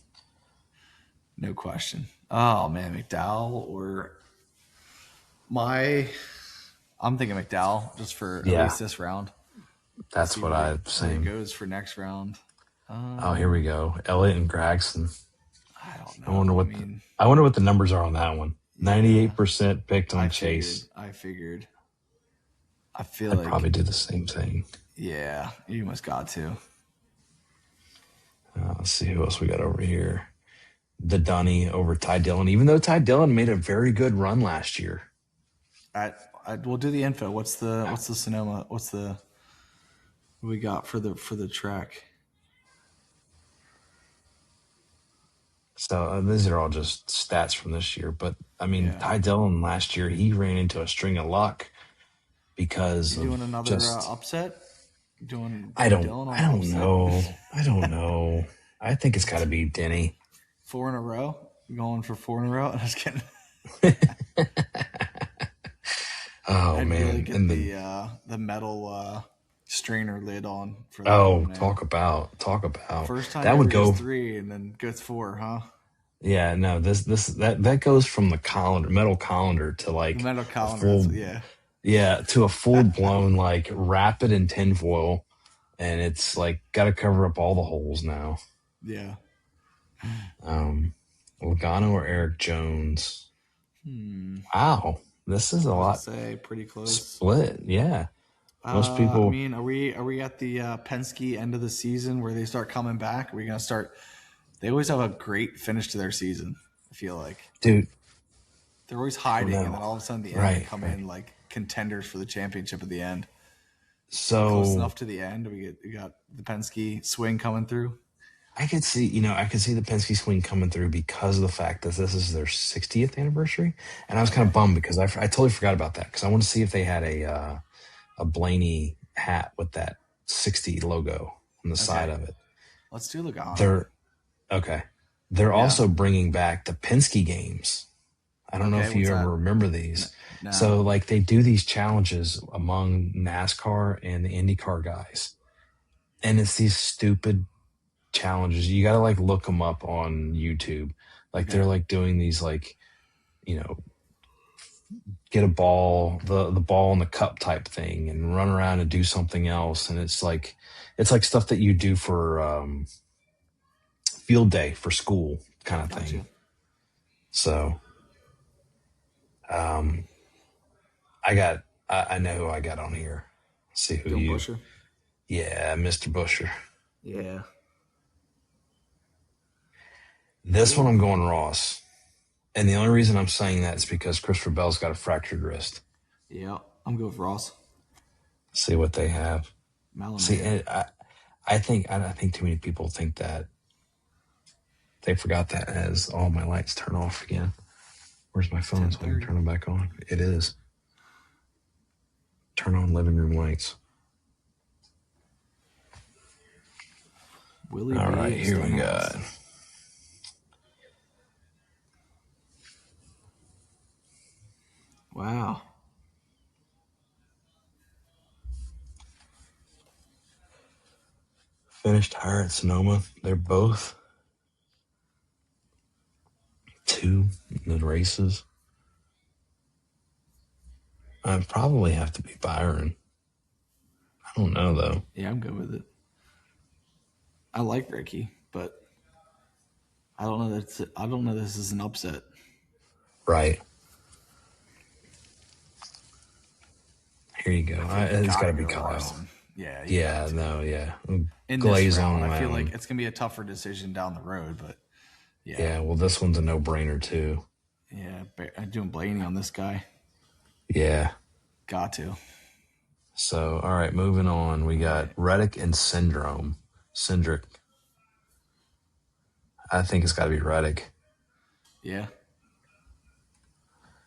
No question. Oh man, McDowell or my I'm thinking McDowell just for at yeah, least this round. that's See what I where it saying. goes for next round. Oh, here we go. Elliott and Gregson. I don't I wonder know. I what mean, I wonder what the numbers are on that one. yeah, 98% picked on Chase. I figured. I feel I'd like probably do the same thing. yeah, you must got to. Let's see who else we got over here. The Dunny over Ty Dillon, even though Ty Dillon made a very good run last year. We'll do the info. What's the Sonoma? What's the what we got for the track? So these are all just stats from this year. But I mean, Yeah. Ty Dillon last year, he ran into a string of luck because You of doing another just upset? Doing I don't Dillon on I an don't upset? know. I don't know. I think it's got to be Denny. 4 in a row? Going for 4 in a row? I'm just kidding. Oh I'd really man, get and the metal strainer lid on for that oh, one, man. talk about First time that would ever go. gets 3 and then gets 4, huh? Yeah, no, that goes from the colander, metal colander to The like metal a colander, full, yeah. yeah, to a full blown like rapid and tinfoil, and it's like got to cover up all the holes now. Yeah. Logano or Eric Jones? Hmm. Wow, this is a I was gonna lot say pretty close. split. Yeah, most I people, mean, are we at the Penske end of the season where they start coming back? Are we gonna start? They always have a great finish to their season. I feel like dude. they're always I don't hiding, and know. then all of a sudden, at the end, they Right, come right. in like contenders for the championship at the end. Close So enough to the end. We got the Penske swing coming through. I could see the Penske swing coming through because of the fact that this is their 60th anniversary, and I was kind of Okay. bummed because I totally forgot about that because I want to see if they had a Blaney hat with that 60 logo on the side Okay. of it. Let's do Logano. They're okay. They're Yeah. also bringing back the Penske games. I don't know Okay. if What's you ever that? remember these. No. So like they do these challenges among NASCAR and the IndyCar guys, and it's these stupid challenges. You got to like look them up on YouTube. Like Okay. they're like doing these like, you know, get a ball, the ball in the cup type thing and run around and do something else. And it's like stuff that you do for field day for school kind of thing. Gotcha. So um I know who I got on here. Let's see who Dylan you Busher. yeah, Mr. Busher. Yeah. This one Cool. I'm going Ross. And the only reason I'm saying that is because Christopher Bell's got a fractured wrist. Yeah. I'm good with Ross. See what they have. See, Malamud. and I think too many people think that they forgot that as all my lights turn off again. Where's my phone so I can 10:30. turn them back on? It is. Turn on living room lights. Willie All B right, in here we Stenhouse. got. Wow. Finished higher at Sonoma. They're both 2 in the races. I'd probably have to be Byron. I don't know though. Yeah, I'm good with it. I like Ricky, but I don't know I don't know this is an upset. Right. Here you go. I feel like you It's got gotta to be go Kyle. Larson. Yeah, you Yeah, got to. no, yeah. In this Glaze on round, I feel like lemon. it's gonna be a tougher decision down the road, but yeah. Yeah, well, this one's a no-brainer too. Yeah, I'm doing Blaney on this guy. Yeah. Got to. So, all right, moving on. We got Right. Reddick and Cindric. I think it's got to be Reddick. Yeah.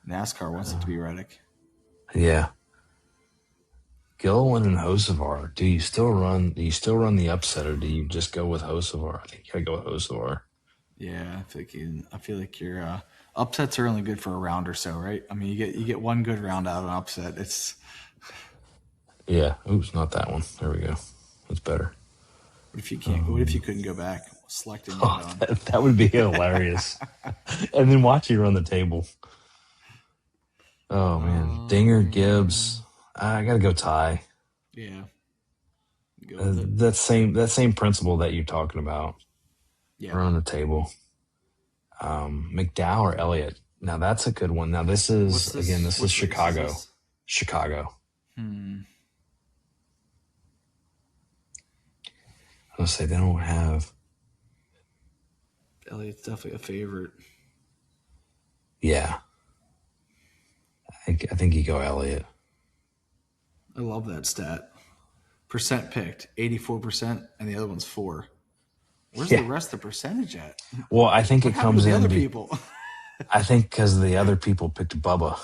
NASCAR wants it to be Reddick. Yeah. Gilliland and Hocevar. Do you still run the upset, or do you just go with Hocevar? I think you gotta go with Hocevar. Yeah, I feel like your upsets are only good for a round or so, right? I mean, you get one good round out of an upset. It's Yeah. Oops, not that one. There we go. That's better. what if you can't? What if you couldn't go back? Select and you're Oh, done. that would be hilarious. And then watch you run the table. Oh man, Dinger, Gibbs. I gotta go tie. Yeah, go with it. That same principle that you're talking about. Yeah, Run the table. McDowell or Elliott. Now that's a good one. Now this is this is Which race is Chicago. this? Chicago. Hmm. I was gonna say they don't have. Elliott's definitely a favorite. Yeah, I think you go Elliott. I love that stat. Percent picked, 84%, and the other one's 4. Where's the Yeah. rest of the percentage at? Well, I think What it happened to comes the in. other people? I think because the other people picked Bubba.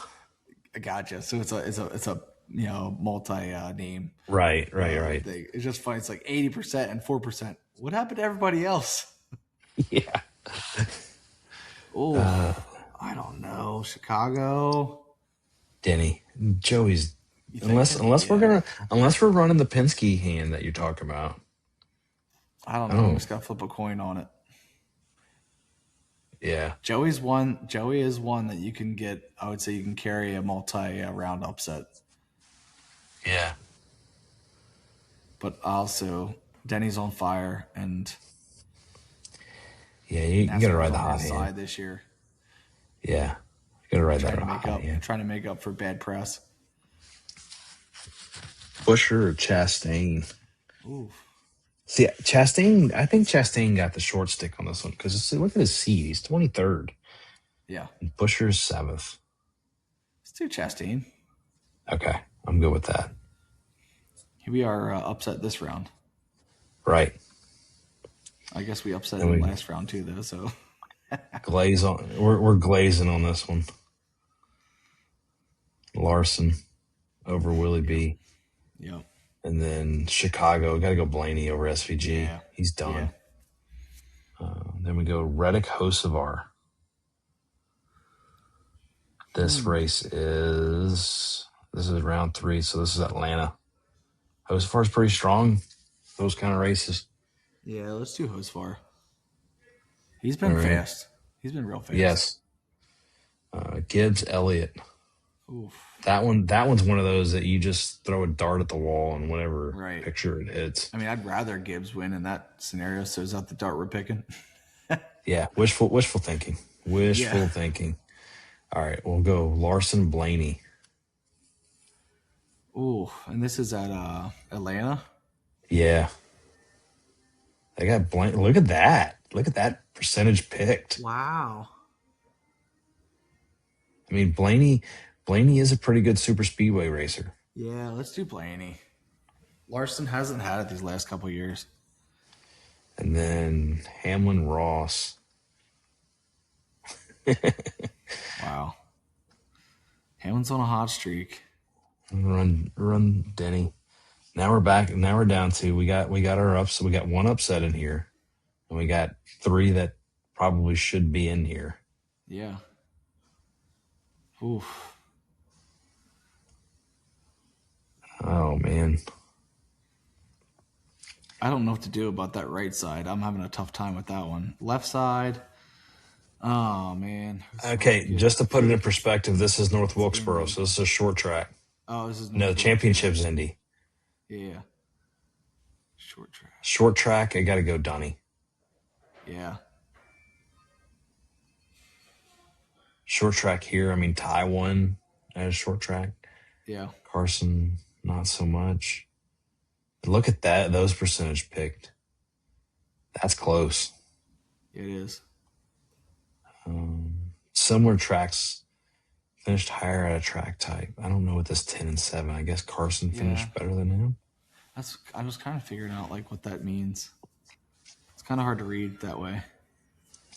I gotcha. So it's a multi name Right. thing. It's just funny. It's like 80% and 4%. What happened to everybody else? Yeah. Oh, I don't know. Chicago. Denny. Joey's You think? unless we're running the Penske hand that you're talking about. I don't know. We just got to flip a coin on it. Yeah. Joey is one that you can get. I would say you can carry a multi-round upset. Yeah. But also, Denny's on fire, and Yeah, you got to ride the hot side hand this year. Yeah, you got to ride that hot hand. Trying to make up for bad press. Busher or Chastain? Ooh. See, Chastain. I think Chastain got the short stick on this one because look at his seed. He's 23rd. Yeah. And Busher's 7th. Let's do Chastain. Okay, I'm good with that. We are upset this round. Right. I guess we upset him last round too, though. So glaze on. We're glazing on this one. Larson over Willie B. Yeah. And then Chicago. Got to go Blaney over SVG. Yeah. He's done. Yeah. Then we go Reddick Hocevar. This race is round 3, so this is Atlanta. Hocevar's pretty strong. Those kind of races. Yeah, let's do Hocevar. He's been fast. He's been real fast. Yes. Gibbs Elliott. Oof. That one's one of those that you just throw a dart at the wall and whatever picture it hits. I mean, I'd rather Gibbs win in that scenario. So is that the dart we're picking? Yeah, wishful thinking. Wishful thinking. All right, we'll go Larson Blaney. Ooh, and this is at Atlanta. Yeah. They got Blaney. Look at that. Look at that percentage picked. Wow. I mean, Blaney is a pretty good super speedway racer. Yeah, let's do Blaney. Larson hasn't had it these last couple of years. And then Hamlin Ross. Wow. Hamlin's on a hot streak. Run Denny. Now we're back. Now we're down to we got our ups. We got one upset in here, and we got 3 that probably should be in here. Yeah. Oof. Oh man. I don't know what to do about that right side. I'm having a tough time with that one. Left side. Oh man. Okay, just to put it in perspective, this is North Wilkesboro, so this is a short track. Oh, this is no the championship's Indy. Yeah. Short track. Short track, I got to go Dunny. Yeah. Short track here, I mean Ty won at a short track. Yeah. Carson, not so much. But look at that; those percentage picked. That's close. It is. Similar tracks finished higher at a track type. I don't know what this 10 and 7. I guess Carson finished better than him. I was kind of figuring out like what that means. It's kind of hard to read that way.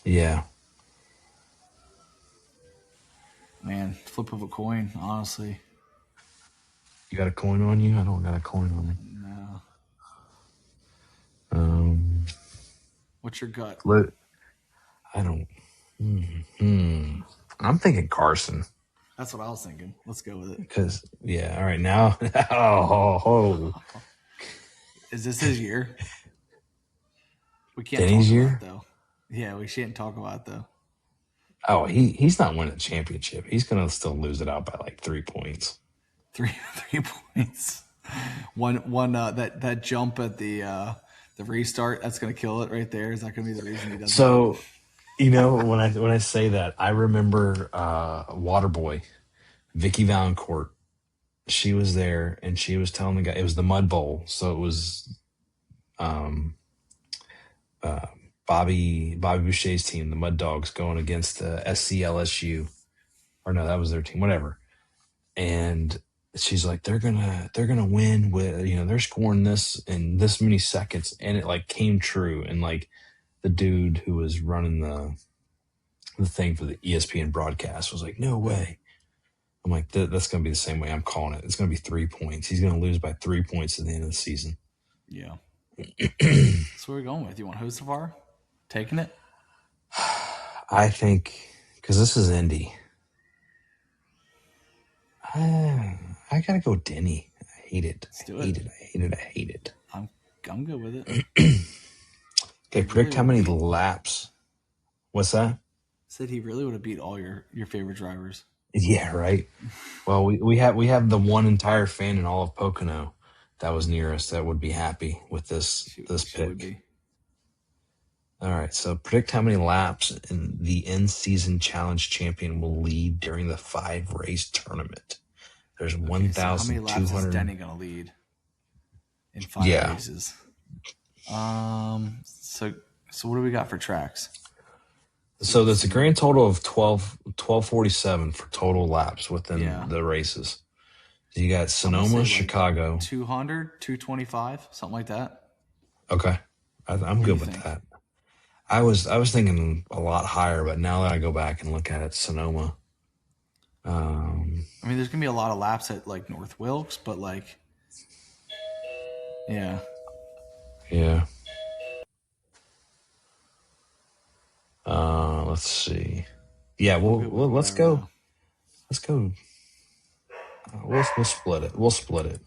Yeah. Man, flip of a coin, honestly. You got a coin on you? I don't got a coin on me. No. What's your gut? I don't. I'm thinking Carson. That's what I was thinking. Let's go with it. Because all right now. oh. Is this his year? We can't Denny's talk year? about it, though. Yeah, we can't talk about it, though. Oh, he's not winning a championship. He's gonna still lose it out by like 3 points. Three points. One that jump at the restart, that's gonna kill it right there. Is that gonna be the reason he doesn't? So, when I say that, I remember Waterboy, Vicky Valancourt. She was there and she was telling the guy it was the Mud Bowl, so it was Bobby Boucher's team, the Mud Dogs, going against the SCLSU, or no, that was their team, whatever. And she's like, they're gonna win with they're scoring this in this many seconds, and it like came true. And like the dude who was running the thing for the ESPN broadcast was like, no way. I'm like, that's gonna be the same way. I'm calling it. It's gonna be 3 points. He's gonna lose by 3 points at the end of the season. Yeah. That's what we're going with. You want Hocevar? Taking it? I think because this is Indy. I gotta go Denny. I hate it. I hate it. I'm good with it. Okay, predict how many laps. What's that? Said he really would have beat all your favorite drivers. Yeah, right. Well, we have the one entire fan in all of Pocono that was near us that would be happy with this pick. All right, so predict how many laps in the in-season challenge champion will lead during the 5-race tournament. There's 1,200. So how many laps is Denny going to lead in 5 races? So what do we got for tracks? So there's a grand total of 1247 for total laps within the races. So you got Sonoma, Chicago. Like 200, 225, something like that. Okay. I'm good with that. I was thinking a lot higher, but now that I go back and look at it, Sonoma. I mean, there's gonna be a lot of laps at like North Wilkes, but like, yeah. Let's see. Yeah, let's go. Let's go. We'll split it. We'll split it.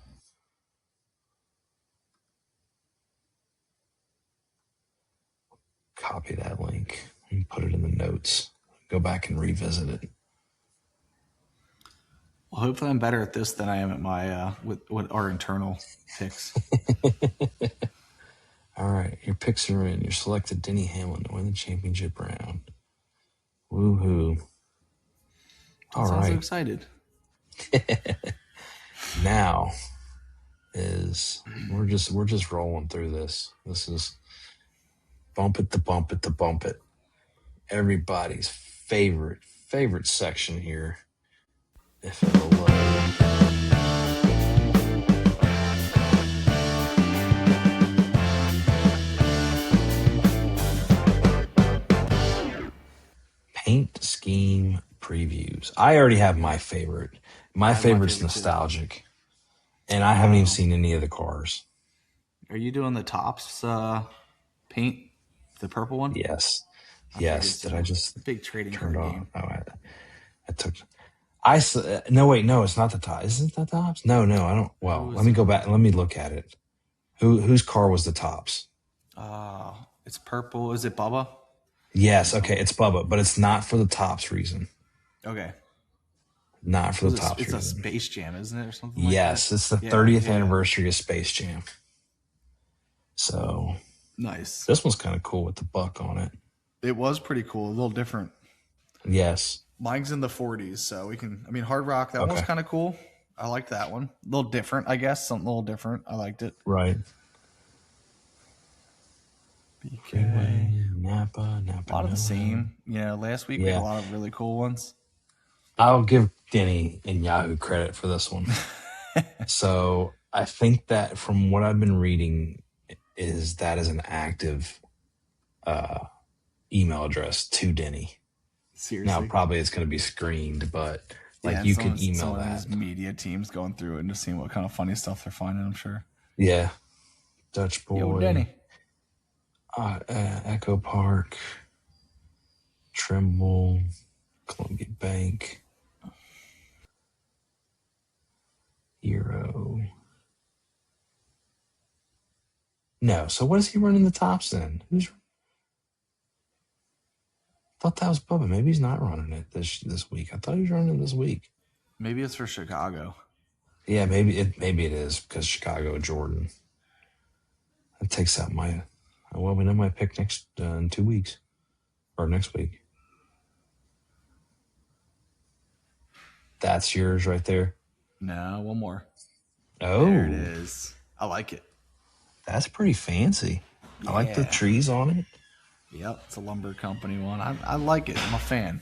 Copy that link and put it in the notes. Go back and revisit it. Well, hopefully I'm better at this than I am at my with our internal picks. All right, your picks are in. You're selected Denny Hamlin to win the championship round. Woohoo! All right, so excited. Now is we're just rolling through this. This is bump it to bump it to bump it. Everybody's favorite section here. If it'll load. Paint scheme previews. I already have my favorite. My favorite's nostalgic. And I haven't even seen any of the cars. Are you doing the Tops paint? The purple one? Yes. Did I just big trading turned card on? game. No, wait, no, it's not the Tops. Isn't that Tops? No, I don't. Well, let me go back and let me look at it. Whose car was the Tops? It's purple. Is it Bubba? Yes, okay, it's Bubba, but it's not for the Tops reason. Okay. Not for the Tops reason. It's a Space Jam, isn't it, or something like that? Yes, it's the 30th anniversary of Space Jam. So nice. This one's kind of cool with the buck on it. It was pretty cool, a little different. Yes. Mine's in the 40s, so we can. I mean, Hard Rock. That one was kind of cool. I liked that one. A little different, I guess. Something a little different. I liked it. Right. BK. Napa. A lot of the same. Last week we had a lot of really cool ones. I'll give Denny and Yahoo credit for this one. So I think that from what I've been reading is an active email address to Denny. Seriously. Now, probably it's going to be screened, but like Yeah, you could email someone that. in his media team's going through it and just seeing what kind of funny stuff they're finding, I'm sure. Yeah. Dutch Boy. Yo, Denny. Echo Park. Trimble. Columbia Bank. Hero. No. So what is he running the tops in? I thought that was Bubba. Maybe he's not running it this week. I thought he was running it this week. Maybe it's for Chicago. Yeah, maybe it is because Chicago Jordan. That takes out my. Well, we know my pick next in 2 weeks or next week. That's yours right there. No, one more. Oh, there it is. I like it. That's pretty fancy. Yeah. I like the trees on it. Yep, it's a lumber company one. I like it. I'm a fan.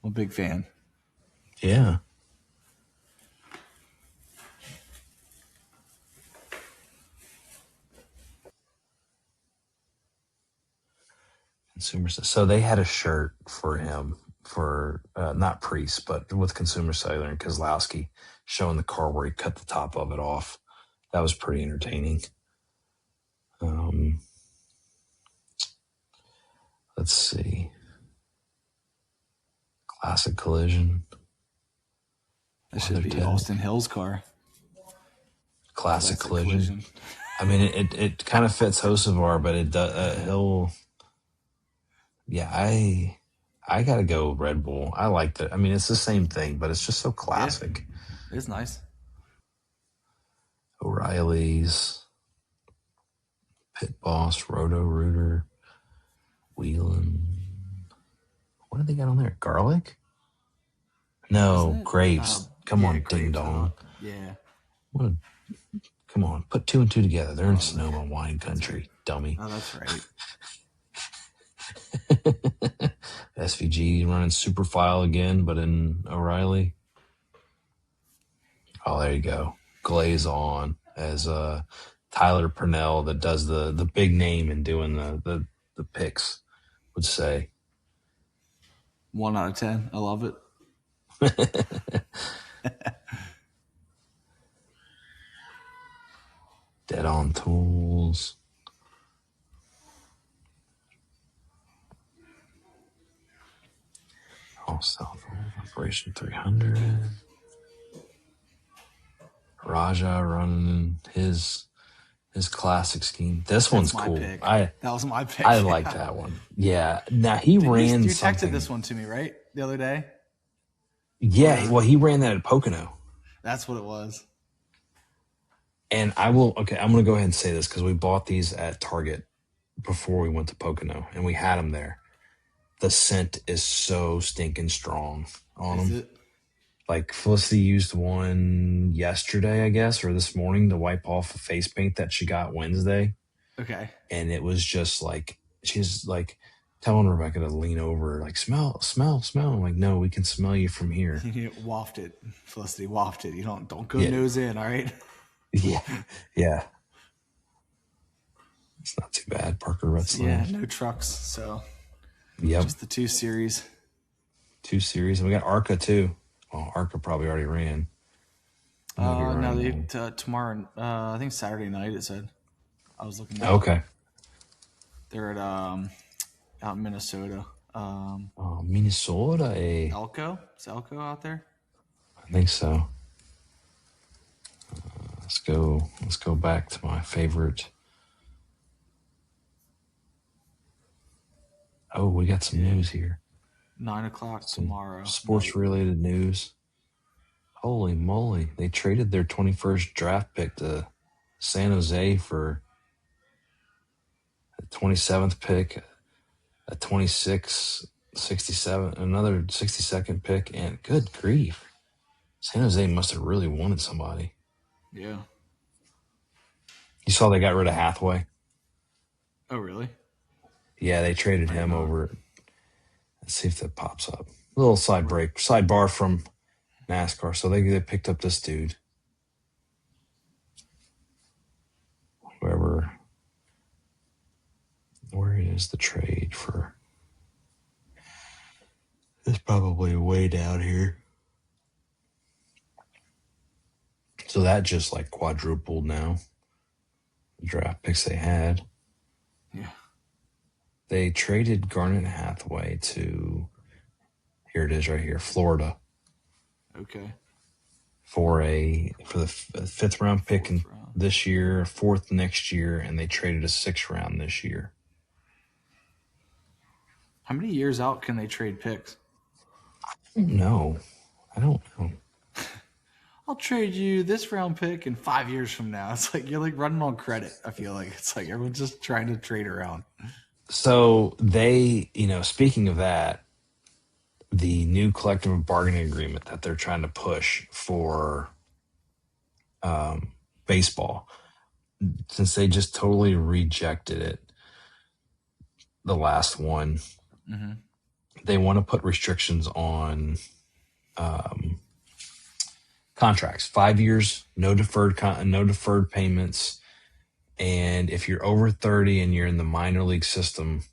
I'm a big fan. Yeah. Consumer. So they had a shirt for him for not Priest, but with Consumer Cellular and Kozlowski showing the car where he cut the top of it off. That was pretty entertaining. Let's see. Classic Collision. That should be Austin Hill's car. Classic Collision. I mean, it kind of fits Hocevar, but it does Hill. Yeah, I gotta go Red Bull. I like that. I mean, it's the same thing, but it's just so classic. Yeah, it's nice. O'Reilly's, Pit Boss, Roto Rooter, Wheelan. What do they got on there? Garlic? No, grapes. Come on, ding dong. Yeah. Come on, put 2 and 2 together. They're in Sonoma wine country, dummy. Oh, that's right. SVG running Superfile again, but in O'Reilly. Oh, there you go. Glaze on as Tyler Purnell that does the big name and doing the picks would say. 1 out of 10. I love it. Dead on Tools. All South Operation 300. Raja running his classic scheme. That's one's cool. Pick. That was my pick. I like that one. Yeah. Now he ran. You texted this one to me, right? The other day. Yeah. Well, he ran that at Pocono. That's what it was. And I'm going to go ahead and say this because we bought these at Target before we went to Pocono and we had them there. The scent is so stinking strong on them. It? Like Felicity used one yesterday, I guess, or this morning to wipe off a face paint that she got Wednesday. Okay. And it was just like, she's like telling Rebecca to lean over, like, smell. I'm like, no, we can smell you from here. You waft it, Felicity, waft it. You don't go nose in, all right? Yeah. It's not too bad. Parker Rutzler. Yeah, no trucks, so just the 2 series. 2 series. And we got ARCA too. Well, ARCA probably already ran. No, they tomorrow, I think Saturday night it said. I was looking at okay. They're at out in Minnesota. Minnesota. Elko? Is Elko out there? I think so. Let's go back to my favorite. Oh, we got some news here. 9:00 tomorrow. Sports related news. Holy moly. They traded their 21st draft pick to San Jose for a 27th pick, a 26, 67, another 62nd pick, and good grief. San Jose must have really wanted somebody. Yeah. You saw they got rid of Hathaway? Oh, really? Yeah, they traded him over. Let's see if that pops up. A little sidebar from NASCAR. So they picked up this dude. Where is the trade for? It's probably way down here. So that just like quadrupled now. The draft picks they had. Yeah. They traded Garnet Hathaway to, here it is right here, Florida. Okay. For the fifth round pick this year, fourth next year, and they traded a sixth round this year. How many years out can they trade picks? No, I don't know. I'll trade you this round pick in 5 years from now. It's like you're like running on credit. I feel like it's like everyone's just trying to trade around. So they, speaking of that, the new collective bargaining agreement that they're trying to push for baseball, since they just totally rejected it, the last one, they want to put restrictions on contracts. 5 years, no deferred payments, and if you're over 30 and you're in the minor league system,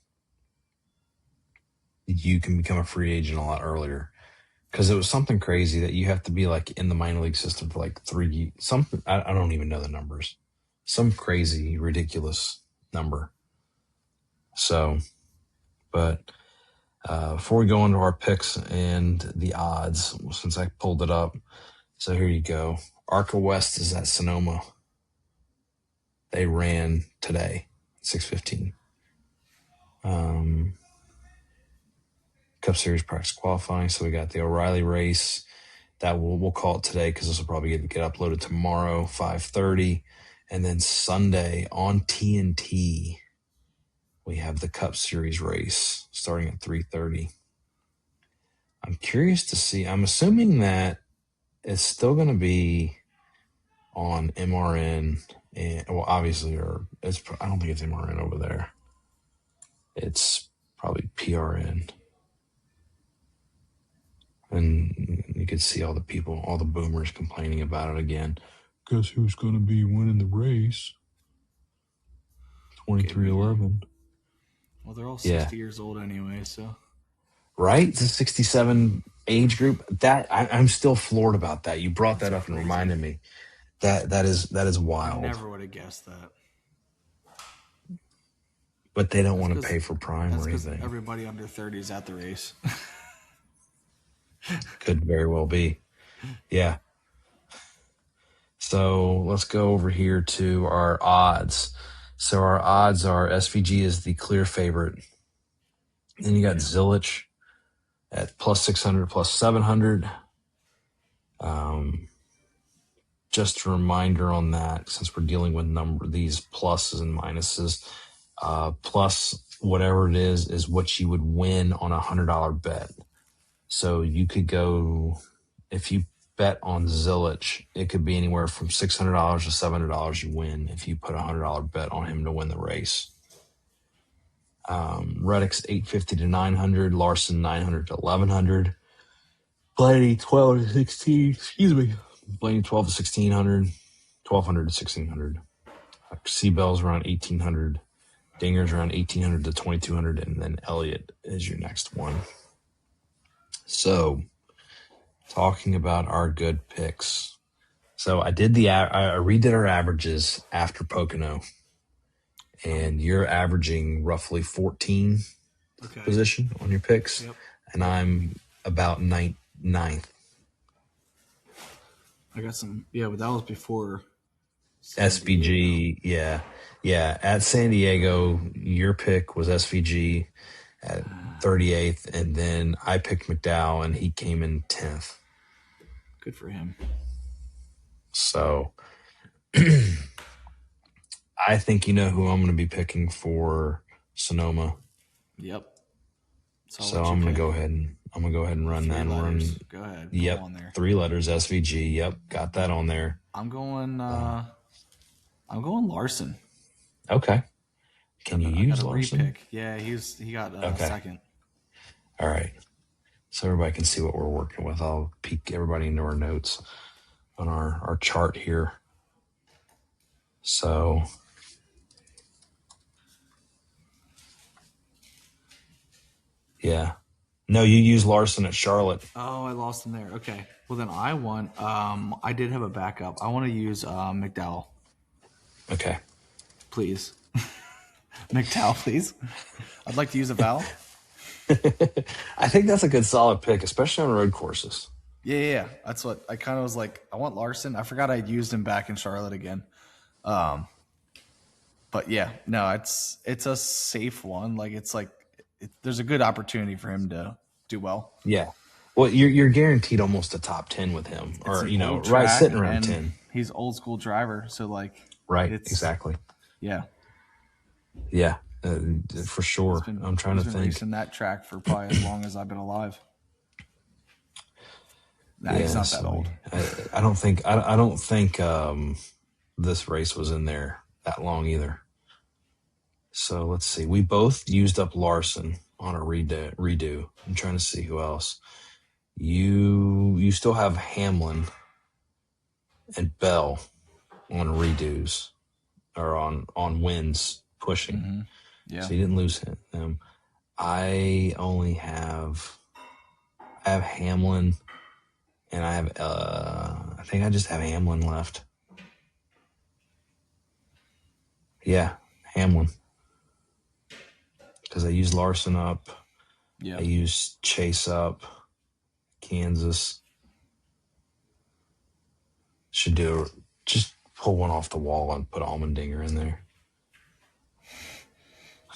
you can become a free agent a lot earlier. Because it was something crazy that you have to be like in the minor league system for like 3 something. I don't even know the numbers. Some crazy, ridiculous number. So, but before we go into our picks and the odds, since I pulled it up, so here you go. Arca West is at Sonoma. They ran today, 6:15. Cup Series practice qualifying. So we got the O'Reilly race. That we'll call it today because this will probably get uploaded tomorrow, 5:30. And then Sunday on TNT, we have the Cup Series race starting at 3:30. I'm curious to see. I'm assuming that it's still going to be on MRN, and well, obviously, I don't think it's MRN over there. It's probably PRN. And you could see all the people, all the boomers complaining about it again. Guess who's going to be winning the race? 2311. Well, they're all 60 years old anyway, so. Right? It's a 67 age group. That I'm still floored about that. You brought that up and reminded me. That is wild. I never would have guessed that. But they don't want to pay for prime or anything. Everybody under 30 is at the race. Could very well be. Yeah. So let's go over here to our odds. So our odds are SVG is the clear favorite. Then you got Zilich at plus 600, plus 700. Just a reminder on that, since we're dealing with these pluses and minuses, plus whatever it is what you would win on $100 bet. So you could go, if you bet on Zilich, it could be anywhere from $600 to $700 you win if you put a $100 bet on him to win the race. Reddick's 850 to 900, Larson 900 to 1100, Blaney 12 to 16. Excuse me, Blaney 12 to 1600, 1200 to 1600. Seabell's around 1800, Dinger's around 1800 to 2200, and then Elliott is your next one. So, talking about our good picks. So I redid our averages after Pocono, and you're averaging roughly 14 position on your picks, and I'm about ninth. I got some, but that was before SVG. Yeah. At San Diego, your pick was SVG at 38th, and then I picked McDowell, and he came in 10th. Good for him. So I think you know who I'm going to be picking for Sonoma. Yep. So I'm going to go ahead and run that. Go ahead. Yep. Go on there. 3 letters, SVG. Yep. Got that on there. I'm going Larson. Okay. Can you use Larson? Repick. Yeah, he got second. All right. So everybody can see what we're working with. I'll peek everybody into our notes on our chart here. So yeah. No, you use Larson at Charlotte. Oh, I lost him there. Okay. Well, then I want. I did have a backup. I want to use McDowell, Okay. please. McDowell, please. I'd like to use a vowel. I think that's a good solid pick, especially on road courses. Yeah. That's what I kind of was like. I want Larson. I forgot I'd used him back in Charlotte again. But yeah, no, it's a safe one. Like there's a good opportunity for him to do well. Yeah. Well, you're guaranteed almost a top 10 with him, It's or an old right track, sitting around and 10. he's old school driver, so like Right. it's Exactly. yeah. Yeah. For sure. I'm trying to He's been think. racing that track for probably as long as I've been alive. Nah, he's Yeah. not that old. I don't think. I don't think this race was in there that long either. So let's see. We both used up Larson on a redo. I'm trying to see who else. You still have Hamlin and Bell on redos or on wins pushing. Mm-hmm. Yeah. So you didn't lose them. I only have Hamlin, and I think I just have Hamlin left. Yeah, Hamlin. Because I used Larson up. Yeah. I used Chase up. Kansas. Should just pull one off the wall and put Allmendinger in there.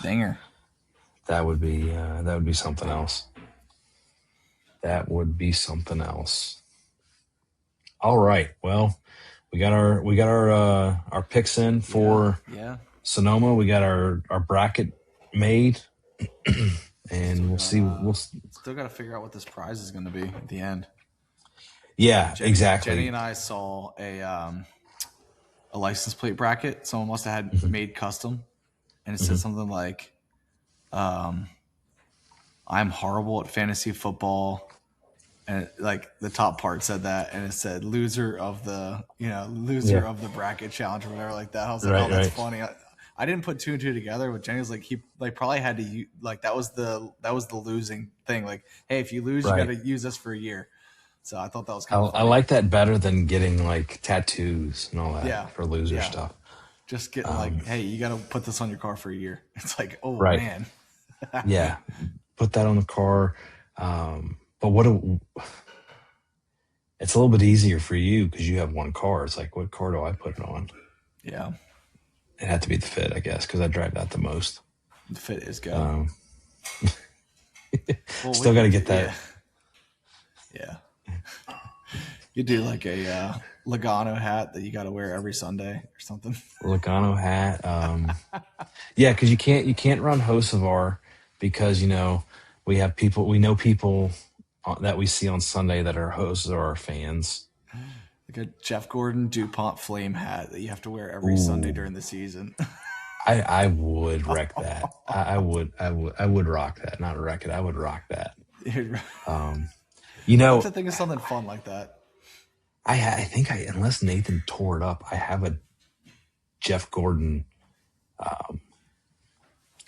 Dinger. That would be something else. That would be something else. All right. Well, we got our picks in for Sonoma. We got our bracket made, and we'll see. We'll still got to figure out what this prize is going to be at the end. Yeah, exactly. Jenny and I saw a license plate bracket. Someone must have had made custom, and it said something like, "I'm horrible at fantasy football." And like the top part said that, and it said loser of the of the bracket challenge or whatever like that. I was like, oh, that's funny. I didn't put two and two together, but Jenny was like, he like probably had to like that was the losing thing. Like, hey, if you lose, you got to use this for a year. So I thought that was kind of funny. I like that better than getting like tattoos and all that for loser stuff. Just getting like, hey, you got to put this on your car for a year. It's like, oh man. Yeah, put that on the car. But it's a little bit easier for you because you have one car. It's like, what car do I put it on? Yeah. It had to be the Fit, I guess, because I drive that the most. The Fit is good. Still got to get that. Yeah. You do like a Logano hat that you got to wear every Sunday or something. Logano hat. Yeah, because you can't run Hocevar because we know people that we see on Sunday that are Hocevar fans. Like a Jeff Gordon DuPont flame hat that you have to wear every Sunday during the season. I would wreck that. I would rock that. Not wreck it. I would rock that. You have to think of something fun like that. I think unless Nathan tore it up, I have a Jeff Gordon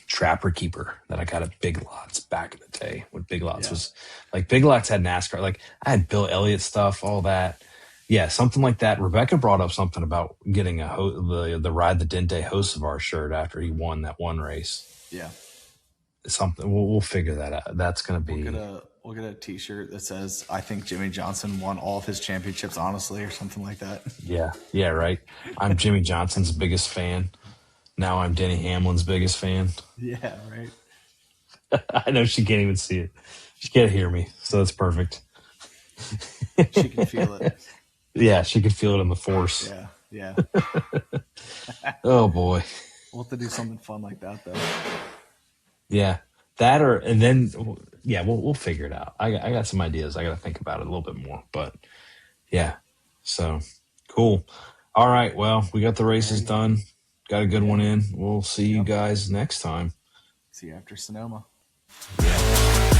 Trapper Keeper that I got at Big Lots back in the day when Big Lots was like Big Lots had NASCAR. Like I had Bill Elliott stuff, all that. Yeah, something like that. Rebecca brought up something about getting the Ride the Dente Hocevar shirt after he won that one race. Yeah, something we'll figure that out. That's gonna be. We'll get a T-shirt that says "I think Jimmy Johnson won all of his championships honestly" or something like that. Yeah, right. I'm Jimmy Johnson's biggest fan. Now I'm Denny Hamlin's biggest fan. Yeah, right. I know she can't even see it. She can't hear me, so that's perfect. She can feel it. Yeah, she could feel it in the force. Yeah. Oh boy. We'll have to do something fun like that though. Yeah, we'll figure it out. I got some ideas. I got to think about it a little bit more, but yeah. So cool. All right. Well, we got the races done. Got a good one in. We'll see you guys next time. See you after Sonoma. Yeah.